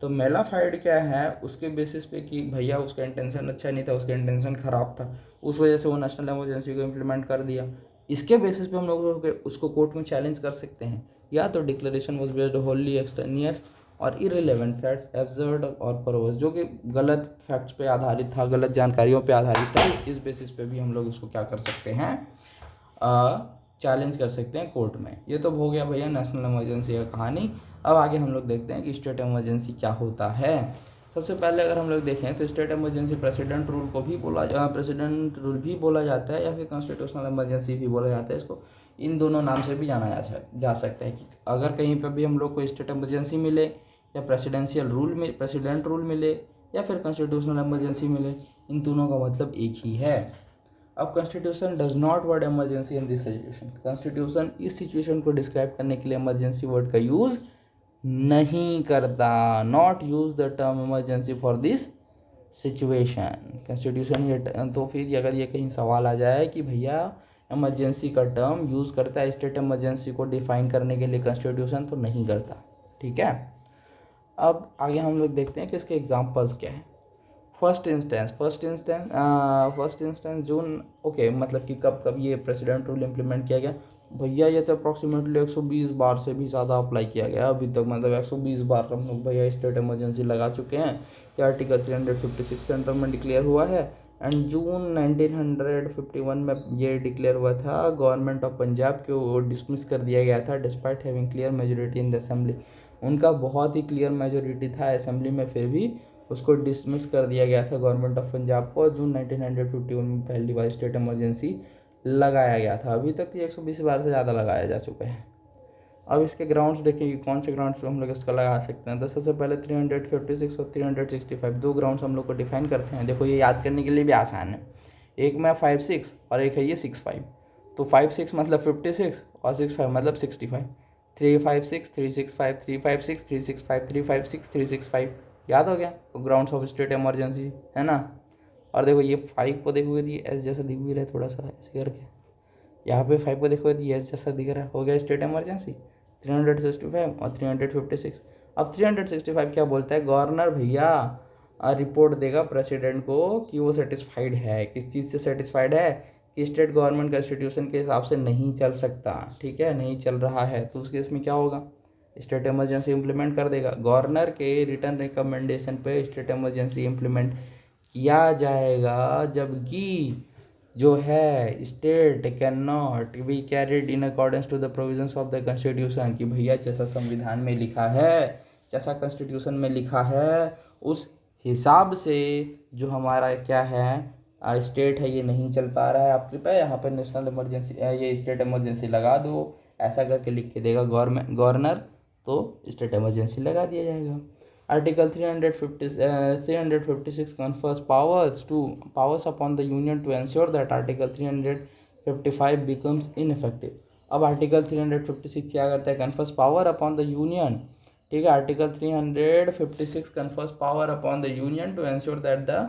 तो मेलाफाइड क्या है, उसके बेसिस पे कि भैया उसका इंटेंशन अच्छा नहीं था, उसका इंटेंशन ख़राब था, उस वजह से वो नेशनल इमरजेंसी को इम्प्लीमेंट कर दिया। इसके बेसिस पे हम लोग उसको कोर्ट में चैलेंज कर सकते हैं। या तो declaration was based Holi extraneous और इरेलीवेंट फैक्ट्स, एब्सर्ड और परवर्स, जो कि गलत फैक्ट्स पे आधारित था, गलत जानकारियों पे आधारित था। इस बेसिस पे भी हम लोग उसको क्या कर सकते हैं, चैलेंज कर सकते हैं कोर्ट में। ये तो हो गया भैया नेशनल इमरजेंसी का कहानी। अब आगे हम लोग देखते हैं कि स्टेट इमरजेंसी क्या होता है। सबसे पहले अगर हम लोग देखें तो स्टेट इमरजेंसी प्रेसिडेंट रूल भी बोला जाता है या फिर कॉन्स्टिट्यूशनल इमरजेंसी भी बोला जाता है। इसको इन दोनों नाम से भी जाना जा सकता है। कि अगर कहीं पर भी हम लोग को स्टेट इमरजेंसी मिले या प्रेसिडेंट रूल मिले या फिर कॉन्स्टिट्यूशनल इमरजेंसी मिले, इन दोनों का मतलब एक ही है। अब constitution does not word emergency in this situation. Constitution इस सिचुएशन को डिस्क्राइब करने के लिए इमरजेंसी वर्ड का यूज़ नहीं करता। Not use the term emergency for this situation. Constitution ये तो फिर अगर ये कहीं सवाल आ जाए कि भैया इमरजेंसी का टर्म यूज़ करता है स्टेट इमरजेंसी को डिफाइन करने के लिए कॉन्स्टिट्यूशन, तो नहीं करता, ठीक है। अब आगे हम लोग देखते हैं कि इसके एग्जांपल्स क्या हैं। फर्स्ट इंस्टेंस जून, ओके, मतलब कि कब ये प्रेसिडेंट रूल इम्प्लीमेंट किया गया भैया, ये तो अप्रॉक्सीमेटली 120 बार से भी ज़्यादा अप्लाई किया गया अभी तक। मतलब 120 बार हम लोग भैया स्टेट इमरजेंसी लगा चुके हैं। ये आर्टिकल 356 के अंडर में डिक्लेयर हुआ है। एंड जून 1951 में ये डिक्लेयर हुआ था। गवर्नमेंट ऑफ पंजाब को डिसमिस कर दिया गया था despite having clear majority in the assembly. उनका बहुत ही क्लियर मेजोरिटी था असेंबली में, फिर भी उसको डिसमिस कर दिया गया था गवर्नमेंट ऑफ पंजाब को। जून 1951 में पहली बार स्टेट इमरजेंसी लगाया गया था। अभी तक 120 बार से ज़्यादा लगाया जा चुका है। अब इसके ग्राउंड्स देखिए कौन से ग्राउंड्स पे हम लोग इसका लगा सकते हैं। तो सबसे पहले 356 और 365 दो ग्राउंड्स हम लोग को डिफाइन करते हैं। देखो ये याद करने के लिए भी आसान है। एक में 5-6 और एक है ये 6-5। तो 5-6 मतलब 56 और 6-5 मतलब 65। 3-5-6 3-6-5 3-5-6 3-6-5 3-5-6 3-6-5 याद हो गया। तो ग्राउंड्स ऑफ स्टेट इमरजेंसी है ना। और देखो ये 5 को देखोगे तो ये एस जैसा दिख भी रहा है थोड़ा सा ऐसे करके। यहाँ पे 5 को देखोगे तो ये एस जैसा दिख रहा है। हो गया स्टेट इमरजेंसी 365 और 356। अब 365 क्या बोलता है, गवर्नर भैया रिपोर्ट देगा प्रेसिडेंट को कि वो सेटिस्फाइड है। किस चीज़ से सेटिस्फाइड है कि स्टेट गवर्नमेंट कॉन्स्टिट्यूशन के हिसाब से नहीं चल सकता, ठीक है, नहीं चल रहा है। तो उस केस में क्या होगा, स्टेट इमरजेंसी इम्प्लीमेंट कर देगा। गवर्नर के रिटर्न रिकमेंडेशन पे स्टेट इमरजेंसी इम्प्लीमेंट किया जाएगा, जबकि जो है state cannot be carried in accordance to the provisions of the constitution, कि भैया जैसा संविधान में लिखा है, जैसा कॉन्स्टिट्यूशन में लिखा है उस हिसाब से जो हमारा क्या है स्टेट है ये नहीं चल पा रहा है। आप कृपया यहाँ पर नेशनल इमरजेंसी ये स्टेट इमरजेंसी लगा दो, ऐसा करके लिख के देगा गवर्नर, तो स्टेट इमरजेंसी लगा दिया जाएगा। Article 356 confers powers upon the Union to ensure that Article 355 becomes ineffective. अब Article 356 क्या करता है, confers power upon the Union, ठीक है। Article 356 confers power upon the Union to ensure that the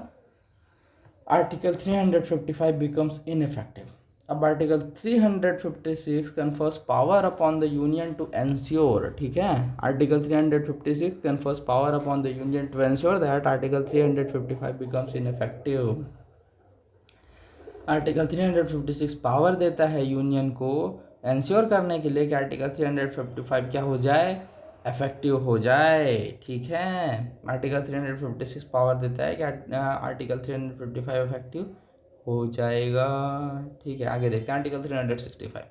Article 355 becomes ineffective. अब article 356 confers power upon the union to ensure, ठीक है, article 356 confers power upon the union to ensure that article 355 becomes ineffective. Article 356 power देता है union को ensure करने के लिए कि आर्टिकल 355 क्या हो जाए, इफेक्टिव हो जाए, ठीक है। आर्टिकल 356 पावर देता है कि आर्टिकल 355 इफेक्टिव हो जाएगा, ठीक है। आगे देखते हैं आर्टिकल 365।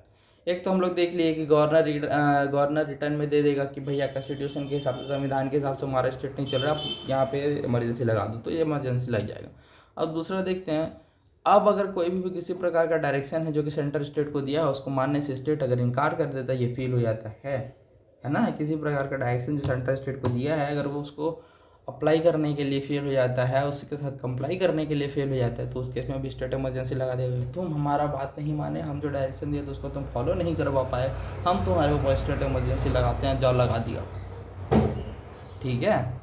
एक तो हम लोग देख लिए कि गवर्नर रिटर्न में दे देगा कि भैया कॉन्स्टिट्यूशन के हिसाब से, संविधान के हिसाब से हमारा स्टेट नहीं चल रहा, आप यहाँ पे इमरजेंसी लगा दो, तो ये इमरजेंसी लग जाएगा। अब दूसरा देखते हैं, अब अगर कोई भी किसी प्रकार का डायरेक्शन है जो कि सेंटर स्टेट को दिया है, उसको मानने से स्टेट अगर इनकार कर देता है, ये फील हो जाता है ना। किसी प्रकार का डायरेक्शन जो सेंटर स्टेट को दिया है, अगर वो उसको अप्लाई करने के लिए फेल हो जाता है, उसके साथ कंप्लाई करने के लिए फेल हो जाता है, तो उस केस में भी स्टेट इमरजेंसी लगा देगा। तुम हमारा बात नहीं माने, हम जो डायरेक्शन दिए तो उसको तुम फॉलो नहीं करवा पाए, हम तुम्हारे ऊपर स्टेट इमरजेंसी लगाते हैं, जाओ लगा दिया, ठीक है।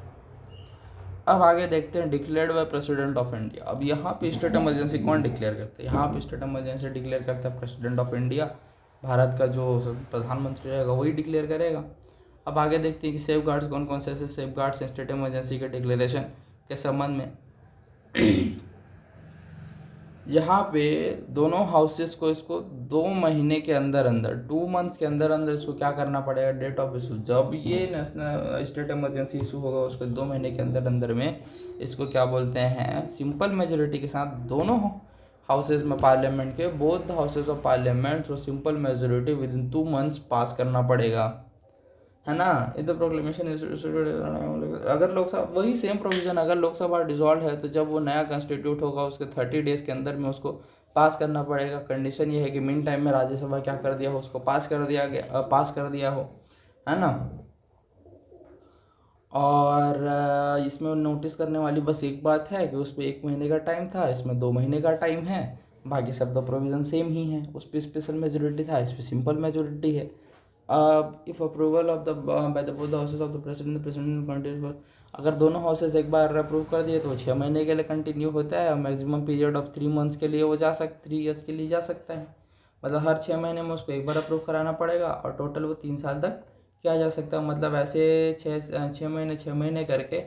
अब आगे देखते हैं declared by president of India. अब यहाँ पे स्टेट इमरजेंसी कौन डिक्लेयर करते हैं, यहाँ पे स्टेट इमरजेंसी डिक्लेयर करता है प्रेसिडेंट ऑफ इंडिया। भारत का जो प्रधानमंत्री रहेगा वही डिक्लेयर करेगा। अब आगे देखते हैं कि सेफ गार्ड्स कौन कौन से ऐसे सेफ गार्ड्स हैं स्टेट इमरजेंसी के डिक्लेरेशन के संबंध में। यहाँ पे दोनों हाउसेस को इसको 2 महीने के अंदर 2 मंथ्स के अंदर इसको क्या करना पड़ेगा, डेट ऑफ इशू, जब ये नेशनल स्टेट इमरजेंसी इशू होगा उसको 2 महीने के अंदर में इसको क्या बोलते हैं, सिंपल मेजोरिटी के साथ दोनों हाउसेज में पार्लियामेंट के, बोथ हाउसेज ऑफ पार्लियामेंट और simple majority within 2 months pass करना पड़ेगा, है ना। इन द प्रोक्लेमेशन अगर लोकसभा, वही सेम प्रोविजन, अगर लोकसभा डिसॉल्व है तो जब वो नया कॉन्स्टिट्यूट होगा उसके 30 डेज के अंदर में उसको पास करना पड़ेगा। कंडीशन ये है कि मीन टाइम में राज्यसभा क्या कर दिया हो, उसको पास कर दिया हो, है ना। और इसमें नोटिस करने वाली बस एक बात है कि उस पर 1 महीने का टाइम था, इसमें 2 महीने का टाइम है, बाकी सब तो प्रोविज़न सेम ही है। उस पर स्पेशल मेजोरिटी था, इस पर सिंपल मेजोरिटी है। If approval of the by the both houses of the president continue, अगर दोनों हाउसेज एक बार अप्रूव कर दिए तो 6 महीने के लिए कंटिन्यू होता है, और मैक्सिमम पीरियड ऑफ 3 मंथ्स के लिए वो 3 ईयर्स के लिए जा सकता है। मतलब हर 6 महीने में उसको एक बार अप्रूव कराना पड़ेगा, और टोटल वो 3 साल तक किया जा सकता है। मतलब ऐसे 6 महीने करके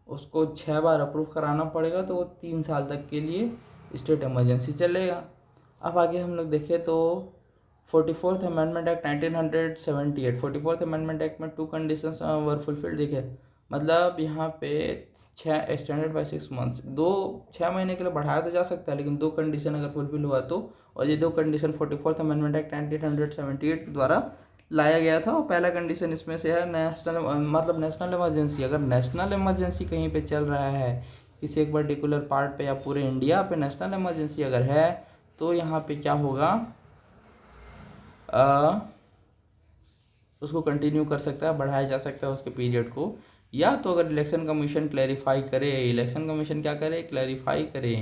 उसको 6 बार अप्रूव कराना पड़ेगा, तो वो 3 साल तक के लिए स्टेट इमरजेंसी चलेगा। अब आगे हम लोग देखें तो 44th amendment act 1978, 44th amendment act में 2 कंडीशंस वर फुलफिल्ड, देखिए मतलब यहाँ पे 6 एक्सटेंडेड बाय 6 मंथ्स, 6 महीने के लिए बढ़ाया तो जा सकता है, लेकिन 2 कंडीशन अगर फुलफिल हुआ तो, और ये 2 कंडीशन 44th अमेंडमेंट एक्ट 1978 के द्वारा लाया गया था। और पहला कंडीशन इसमें से है नेशनल इमरजेंसी। अगर नेशनल इमरजेंसी कहीं पे चल रहा है किसी एक पर्टिकुलर पार्ट पे या पूरे इंडिया पे नेशनल इमरजेंसी अगर है तो यहाँ पे क्या होगा, उसको कंटिन्यू कर सकता है, बढ़ाया जा सकता है उसके पीरियड को। या तो अगर इलेक्शन कमीशन क्लैरिफाई करे, इलेक्शन कमीशन क्या करे, क्लैरिफाई करे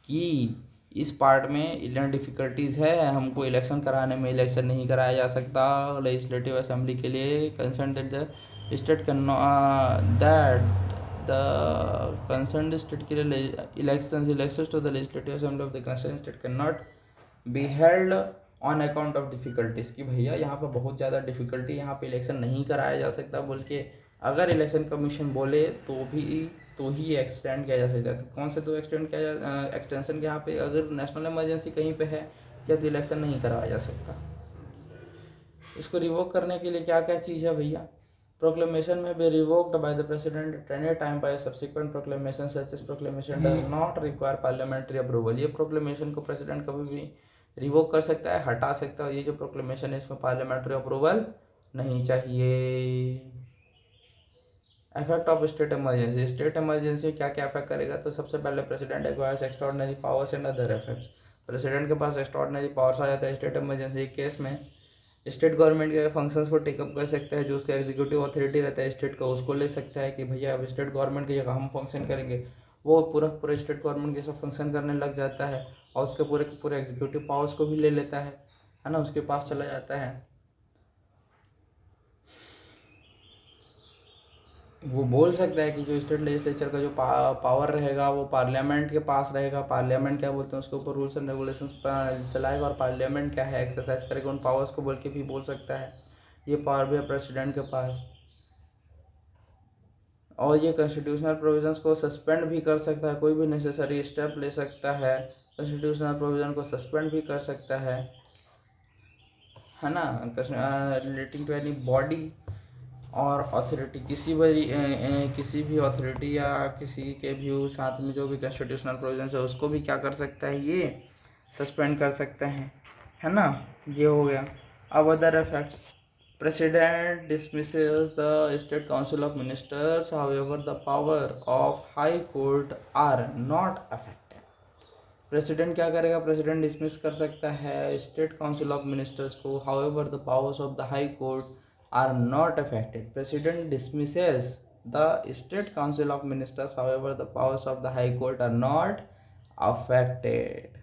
कि इस पार्ट में इतनी डिफ़िकल्टीज़ है, हमको इलेक्शन कराने में इलेक्शन नहीं कराया जा सकता लेजिस्लेटिव असेंबली के लिए, concern that the state can that the concern state के लिए elections to the legislative assembly of the concern state cannot be held on account of difficulties, कि भैया यहाँ पे बहुत ज़्यादा डिफ़िकल्टी, यहाँ पे इलेक्शन नहीं कराया जा सकता बोल के अगर इलेक्शन कमीशन बोले तो ही एक्सटेंड किया जा सकता है। तो कौन से तो एक्सटेंड किया जा एक्सटेंशन के, यहाँ पे अगर नेशनल इमरजेंसी कहीं पे है क्या तो इलेक्शन नहीं कराया जा सकता। इसको रिवोक करने के लिए क्या क्या चीज़ है भैया, proclamation may be revoked by the president at any time by subsequent proclamation such as proclamation does not require parliamentary approval. ये प्रोक्लेमेशन को प्रेसिडेंट कभी भी रिवोक कर सकता है, हटा सकता है। ये जो प्रोक्लेमेशन है इसमें पार्लियामेंट्री अप्रूवल नहीं चाहिए। Effect of state emergency, state emergency क्या क्या इफेक्ट करेगा, तो सबसे पहले president acquires extraordinary powers and other effects. President के पास एक्स्ट्राऑर्डिनरी पावर्स आ जाता है स्टेट इमरजेंसी केस में। स्टेट गवर्नमेंट के फंक्शंस को टेकअप कर सकता है, जो उसका एग्जीक्यूटिव अथॉरिटी रहता है स्टेट का, उसको ले सकता है कि भैया अब स्टेट गवर्नमेंट की जगह हम फंक्शन करेंगे। वो पूरा स्टेट गवर्नमेंट के सब फंक्शन करने लग जाता है और उसके पूरे एग्जीक्यूटिव पावर्स को भी ले लेता है ना, उसके पास चला जाता है। वो बोल सकता है कि जो स्टेट लेजिस्लेचर का जो पावर रहेगा वो पार्लियामेंट के पास रहेगा। पार्लियामेंट क्या बोलते हैं उसके ऊपर रूल्स एंड रेगुलेशंस चलाएगा और पार्लियामेंट क्या है एक्सरसाइज करेगा उन पावर्स को बोल के भी बोल सकता है। ये पावर भी है प्रेसिडेंट के पास। और ये कॉन्स्टिट्यूशनल प्रोविजंस को सस्पेंड भी कर सकता है, कोई भी नेसेसरी स्टेप ले सकता है, कॉन्स्टिट्यूशनल प्रोविजन को सस्पेंड भी कर सकता है ना, रिलेटिंग टू एनी बॉडी और अथॉरिटी, किसी भी अथॉरिटी या किसी के भी साथ में जो भी कॉन्स्टिट्यूशनल प्रोविजंस है उसको भी क्या कर सकता है, ये सस्पेंड कर सकते हैं, है ना। ये हो गया। अब other effects, president dismisses the state council of ministers however the power of high court are not affected. President क्या करेगा, प्रेसिडेंट डिसमिस कर सकता है स्टेट काउंसिल ऑफ मिनिस्टर्स को, however the powers of the high court are not affected. President dismisses the state council of ministers, however the powers of the high court are not affected.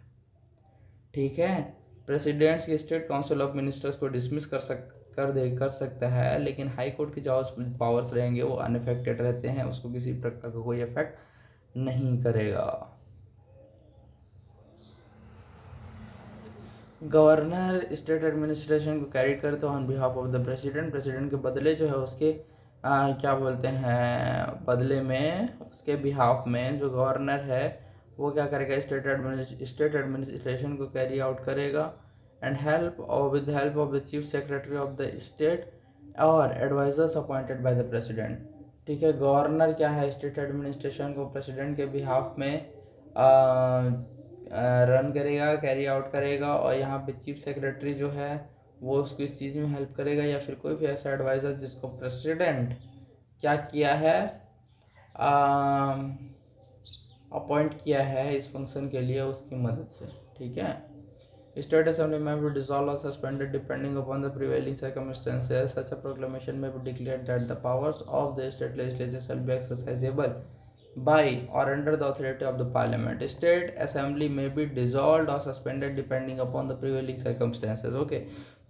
ठीक है, presidents की state council of ministers को dismiss कर सकता है, लेकिन high court के जो पावर्स रहेंगे वो अनअफेक्टेड रहते हैं, उसको किसी प्रकार का कोई इफेक्ट नहीं करेगा। गवर्नर स्टेट एडमिनिस्ट्रेशन को कैरी करते on behalf of the president. President के बदले जो है उसके क्या बोलते हैं, बदले में उसके बिहाफ में जो गवर्नर है वो क्या करेगा, स्टेट एडमिनिस्ट्रेशन को कैरी आउट करेगा and with help of the chief secretary of the state और advisers appointed by the president. ठीक है, गवर्नर क्या है स्टेट एडमिनिस्ट्रेशन को प्रेसिडेंट के बिहाफ में रन करेगा, कैरी आउट करेगा, और यहाँ पे चीफ सेक्रेटरी जो है वो उसको इस चीज़ में हेल्प करेगा, या फिर कोई भी ऐसा एडवाइज़र जिसको प्रेसिडेंट क्या किया है, अपॉइंट किया है इस फंक्शन के लिए, उसकी मदद से। ठीक है, स्टेट असेंबली में भी डिसॉल्व और suspended depending upon the prevailing circumstances. Such a proclamation में भी declare that the powers of the state legislature shall be exercisable by or under the authority of the parliament. State assembly may be dissolved or suspended depending upon the prevailing circumstances. Okay,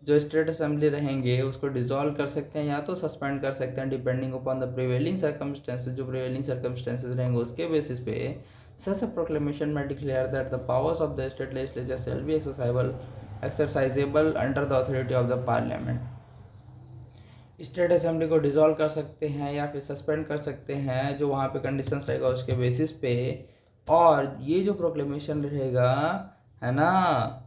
जो state assembly रहेंगे उसको dissolve कर सकते हैं या तो suspend कर सकते हैं depending upon the prevailing circumstances. जो प्रिवेलिंग सर्कमस्टेंसेज रहेंगे उसके बेसिस पे सच अ प्रोक्लेमेशन में declare that the powers of the state legislature shall be exercisable under the authority of the parliament. State assembly को डिसॉल्व कर सकते हैं या फिर सस्पेंड कर सकते हैं जो वहाँ पे कंडीशंस रहेगा उसके बेसिस पे। और ये जो प्रोक्लेमेशन रहेगा है ना,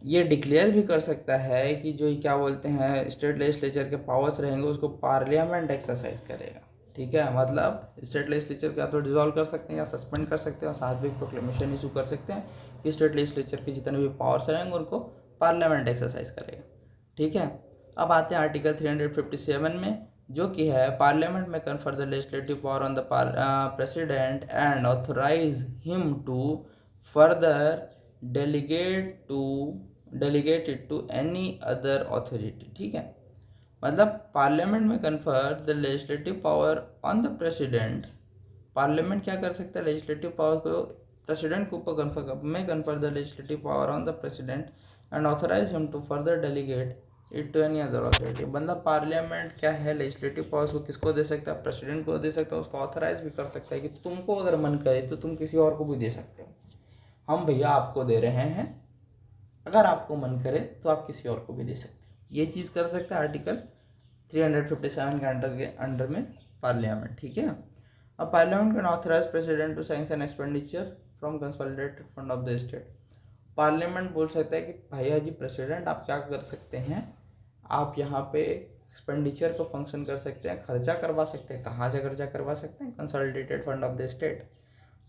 ये डिक्लेयर भी कर सकता है कि जो क्या बोलते हैं स्टेट लेजिस्लेचर के पावर्स रहेंगे उसको पार्लियामेंट एक्सरसाइज करेगा। ठीक है, मतलब स्टेट लेजिस्लेचर का तो डिसॉल्व कर सकते हैं या सस्पेंड कर सकते हैं और साथ में प्रोक्लेमेशन इशू कर सकते हैं कि स्टेट लेजिस्लेचर के जितने भी पावर्स रहेंगे उनको पार्लियामेंट एक्सरसाइज करेगा। ठीक है, अब आते हैं आर्टिकल 357 में, जो कि है parliament may confer the legislative power on the president and authorise him to further delegate it to any other authority. ठीक है, मतलब parliament may confer the legislative power on the president, parliament क्या कर सकता है, लेजिस्लेटिव पावर को president के ऊपर confer the legislative power on the president and authorise him to further delegate it to any other authority. मतलब parliament क्या है, लेजिस्लेटिव पावर्स को किसको दे सकता है, प्रेसिडेंट को दे सकता है, उसको ऑथराइज भी कर सकता है कि तुमको अगर मन करे तो तुम किसी और को भी दे सकते हो। हम भैया आपको दे रहे हैं, अगर आपको मन करे तो आप किसी और को भी दे सकते हो। ये चीज़ कर सकता है आर्टिकल 357 के अंडर में पार्लियामेंट। ठीक है, अब parliament can authorise president to sanction expenditure from consolidated fund of the state. Parliament बोल सकता है कि भैया जी प्रेसिडेंट आप क्या कर सकते हैं, आप यहाँ पे एक्सपेंडिचर को फंक्शन कर सकते हैं, खर्चा करवा सकते हैं। कहाँ से खर्चा करवा सकते हैं, consolidated fund of the state.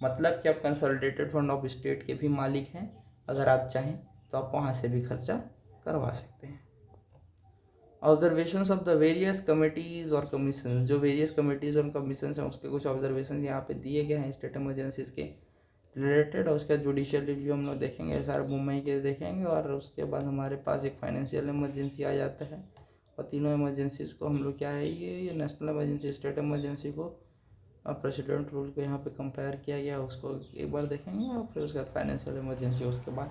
मतलब कि आप कंसोलिडेटेड फंड ऑफ स्टेट के भी मालिक हैं, अगर आप चाहें तो आप वहाँ से भी खर्चा करवा सकते हैं। Observations of the various committees और कमीशन, जो वेरियस कमिटीज़ और कमीशन हैं उसके कुछ ऑब्जर्वेशन यहाँ पे दिए गए हैं स्टेट इमरजेंसीज के रिलेटेड। और उसका जुडिशियल रिव्यू हम लोग देखेंगे, सारे मुंबई केस देखेंगे, और उसके बाद हमारे पास एक फाइनेंशियल इमरजेंसी आ जाता है। और तीनों इमरजेंसीज को हम लोग क्या है, ये नेशनल इमरजेंसी, स्टेट इमरजेंसी को और प्रेसिडेंट रूल को यहाँ पे कंपेयर किया गया, उसको एक बार देखेंगे। और फिर उसके बाद फाइनेंशियल इमरजेंसी, उसके बाद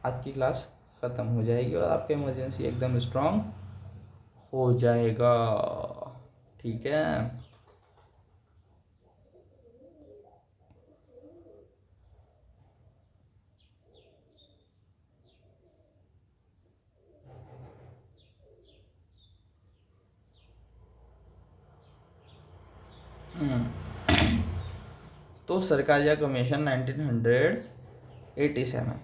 आज की क्लास ख़त्म हो जाएगी और आपका इमरजेंसी एकदम स्ट्रांग हो जाएगा। ठीक है, तो Sarkaria commission 1987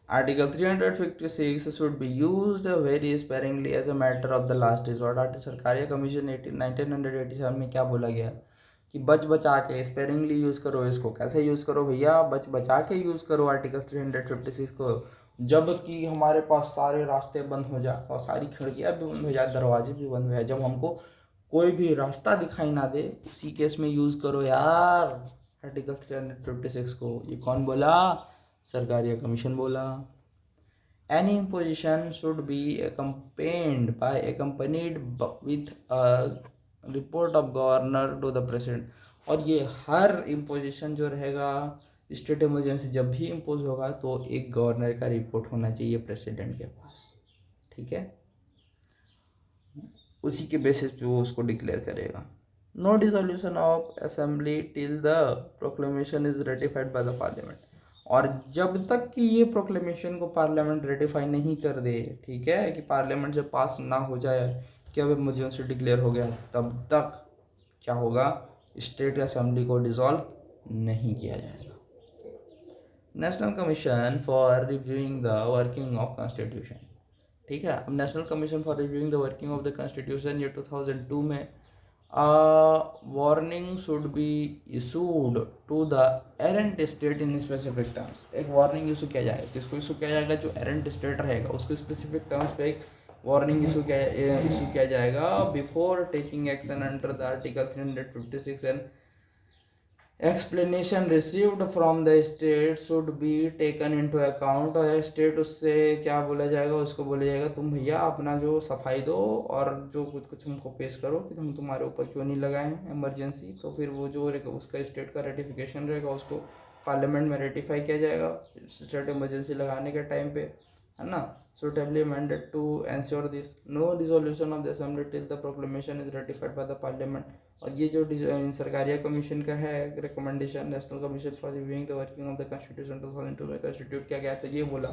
article 356 should be used very sparingly as a matter of the last resort. Sarkaria commission 1987 में क्या बोला गया कि बच बचा के स्पेरिंगली यूज़ करो इसको। कैसे यूज़ करो भैया, बच बचा के यूज़ करो आर्टिकल 356 को। जबकि हमारे पास सारे रास्ते बंद हो जाए और सारी खिड़कियाँ भी बंद हो जाए, दरवाजे भी बंद हो जाए, जब हमको कोई भी रास्ता दिखाई ना दे, उसी केस में यूज़ करो यार आर्टिकल 356 को। ये कौन बोला, सरकारिया कमीशन बोला। Any imposition should be accompanied with a report of governor to the president। और ये हर इम्पोजिशन जो रहेगा, स्टेट इमरजेंसी जब भी इम्पोज होगा तो एक गवर्नर का रिपोर्ट होना चाहिए प्रेसिडेंट के पास। ठीक है, उसी के बेसिस पे वो उसको डिक्लेयर करेगा। No dissolution of assembly till the proclamation is ratified by the parliament. और जब तक कि ये प्रोक्लेमेशन को पार्लियामेंट रेटिफाई नहीं कर दे, ठीक है, कि पार्लियामेंट से पास ना हो जाए कि अब इमरजेंसी डिक्लेयर हो गया, तब तक क्या होगा, स्टेट असेंबली को डिसॉल्व नहीं किया जाएगा। National commission for reviewing the working of constitution. ठीक है, अब national commission for reviewing the working of the constitution ये 2002 में warning should be issued to the errant state in specific terms. एक वार्निंग इशू किया जाएगा, किसको इशू किया जाएगा, जो एरेंट स्टेट रहेगा उसको स्पेसिफिक टर्म्स पे एक वार्निंग इशू किया जाएगा before taking action under the article 356 and explanation received from the state should be taken into account. और स्टेट उससे क्या बोला जाएगा, उसको बोला जाएगा तुम भैया अपना जो सफाई दो और जो कुछ कुछ हमको पेश करो कि हम तुम्हारे ऊपर क्यों नहीं लगाए हैं इमरजेंसी। तो फिर वो जो उसका स्टेट का रेटिफिकेशन रहेगा उसको पार्लियामेंट में रेटिफाई किया जाएगा स्टेट इमरजेंसी लगाने के टाइम पे, है ना। suitably amended to ensure this no dissolution of the assembly till the proclamation is ratified by the parliament। और ये जो सरकारिया कमीशन का है recommendation, national commission for reviewing the working of the constitution 2002 में कॉन्स्टिट्यूट किया गया। तो ये बोला,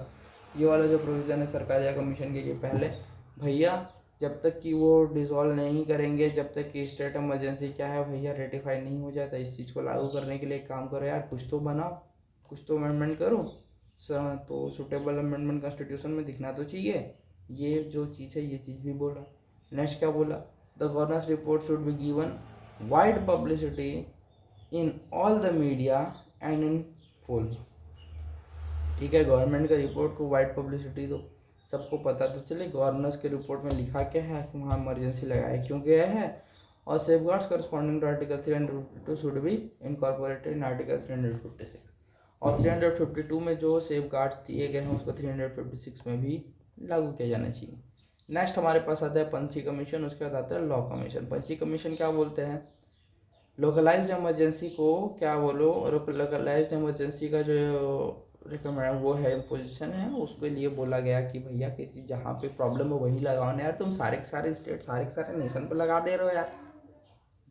ये वाला जो प्रोविज़न है सरकारिया कमीशन के, ये पहले भैया जब तक कि वो डिसॉल्व नहीं करेंगे, जब तक कि स्टेट इमरजेंसी क्या है भैया रेटिफाई नहीं हो जाता, इस चीज़ को लागू करने के लिए एक काम करो यार, कुछ तो बनाओ, कुछ तो अमेंडमेंट करो। तो सुटेबल अमेंडमेंट कॉन्स्टिट्यूशन में दिखना तो चाहिए। ये जो चीज़ है ये चीज़ भी बोला। नेक्स्ट क्या बोला, the governors report should be given wide publicity in all the media and in full. ठीक है, गवर्नमेंट का रिपोर्ट को वाइड पब्लिसिटी दो, सबको पता। तो चलिए गवर्नर्स के रिपोर्ट में लिखा क्या है कि वहाँ इमरजेंसी लगाया क्यों गया है, और safeguards corresponding to article 352 should be incorporated in article 356, और 352 में जो सेफगार्ड्स दिए गए हैं उसको 356 में भी लागू किया जाना चाहिए। नेक्स्ट हमारे पास आता है पंची कमीशन, उसके बाद आता है लॉ कमीशन। पंची कमीशन क्या बोलते हैं, लोकलाइज्ड इमरजेंसी को क्या बोलो, लोकलाइज्ड इमरजेंसी का जो रिकमेंड वो है पोजीशन है, उसके लिए बोला गया कि भैया किसी जहाँ पे प्रॉब्लम हो वहीं लगाओ ना यार, तुम सारे के सारे स्टेट सारे के सारे नेशन पे लगा दे रहे हो यार,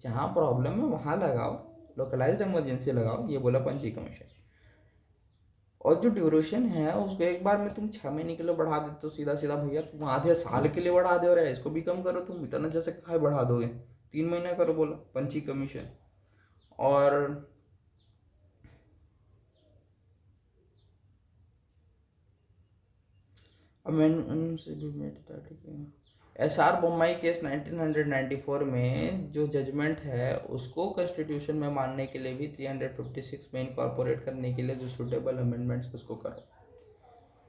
जहाँ प्रॉब्लम है वहाँ लगाओ, लोकलाइज्ड इमरजेंसी लगाओ, ये बोला पंची कमीशन। और जो ड्यूरेशन है उसको एक बार में तुम 6 महीने के लिए बढ़ा देते हो सीधा सीधा, भैया तुम आधे साल के लिए बढ़ा दे रहे हो, इसको भी कम करो, तुम इतना जैसे खाए बढ़ा दोगे, 3 महीने करो, बोला पंची कमीशन। और अमेंडमेंट से भी SR बोम्मई केस 1994 में जो जजमेंट है उसको कॉन्स्टिट्यूशन में मानने के लिए भी 356 में इनकॉर्पोरेट करने के लिए जो सूटेबल अमेंडमेंट्स उसको करो।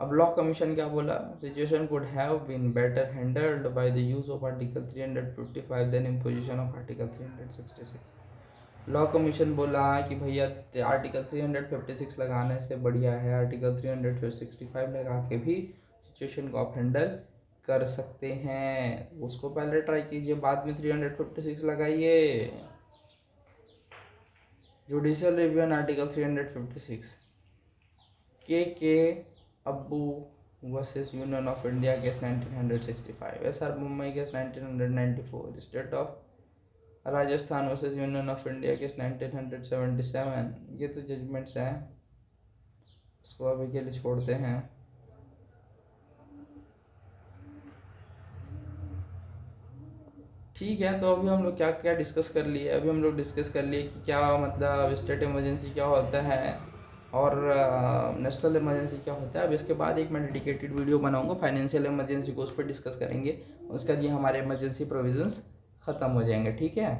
अब लॉ कमीशन क्या बोला, situation could have been better handled by the use of article 355 then imposition of article 366। Law commission बोला कि भैया आर्टिकल 356 लगाने से बढ़िया है आर्टिकल 365 लगा के भी सिचुएशन को आप हैंडल कर सकते हैं, उसको पहले ट्राई कीजिए, बाद में 356 लगाइए। जुडिशियल रिव्यू एंड आर्टिकल 356, के अब्बू versus union of India case 1965, SR Mumbai case 1994, state of Rajasthan versus union of India case 1977। ये तो जजमेंट्स हैं, उसको अभी के लिए छोड़ते हैं। ठीक है, तो अभी हम लोग क्या क्या डिस्कस कर लिए, अभी हम लोग डिस्कस कर लिए कि क्या मतलब स्टेट इमरजेंसी क्या होता है और नेशनल इमरजेंसी क्या होता है। अब इसके बाद एक मैं डेडिकेटेड वीडियो बनाऊंगा फाइनेंशियल इमरजेंसी को, उस पर डिस्कस करेंगे, उसके बाद ये हमारे इमरजेंसी प्रोविजंस ख़त्म हो जाएंगे। ठीक है।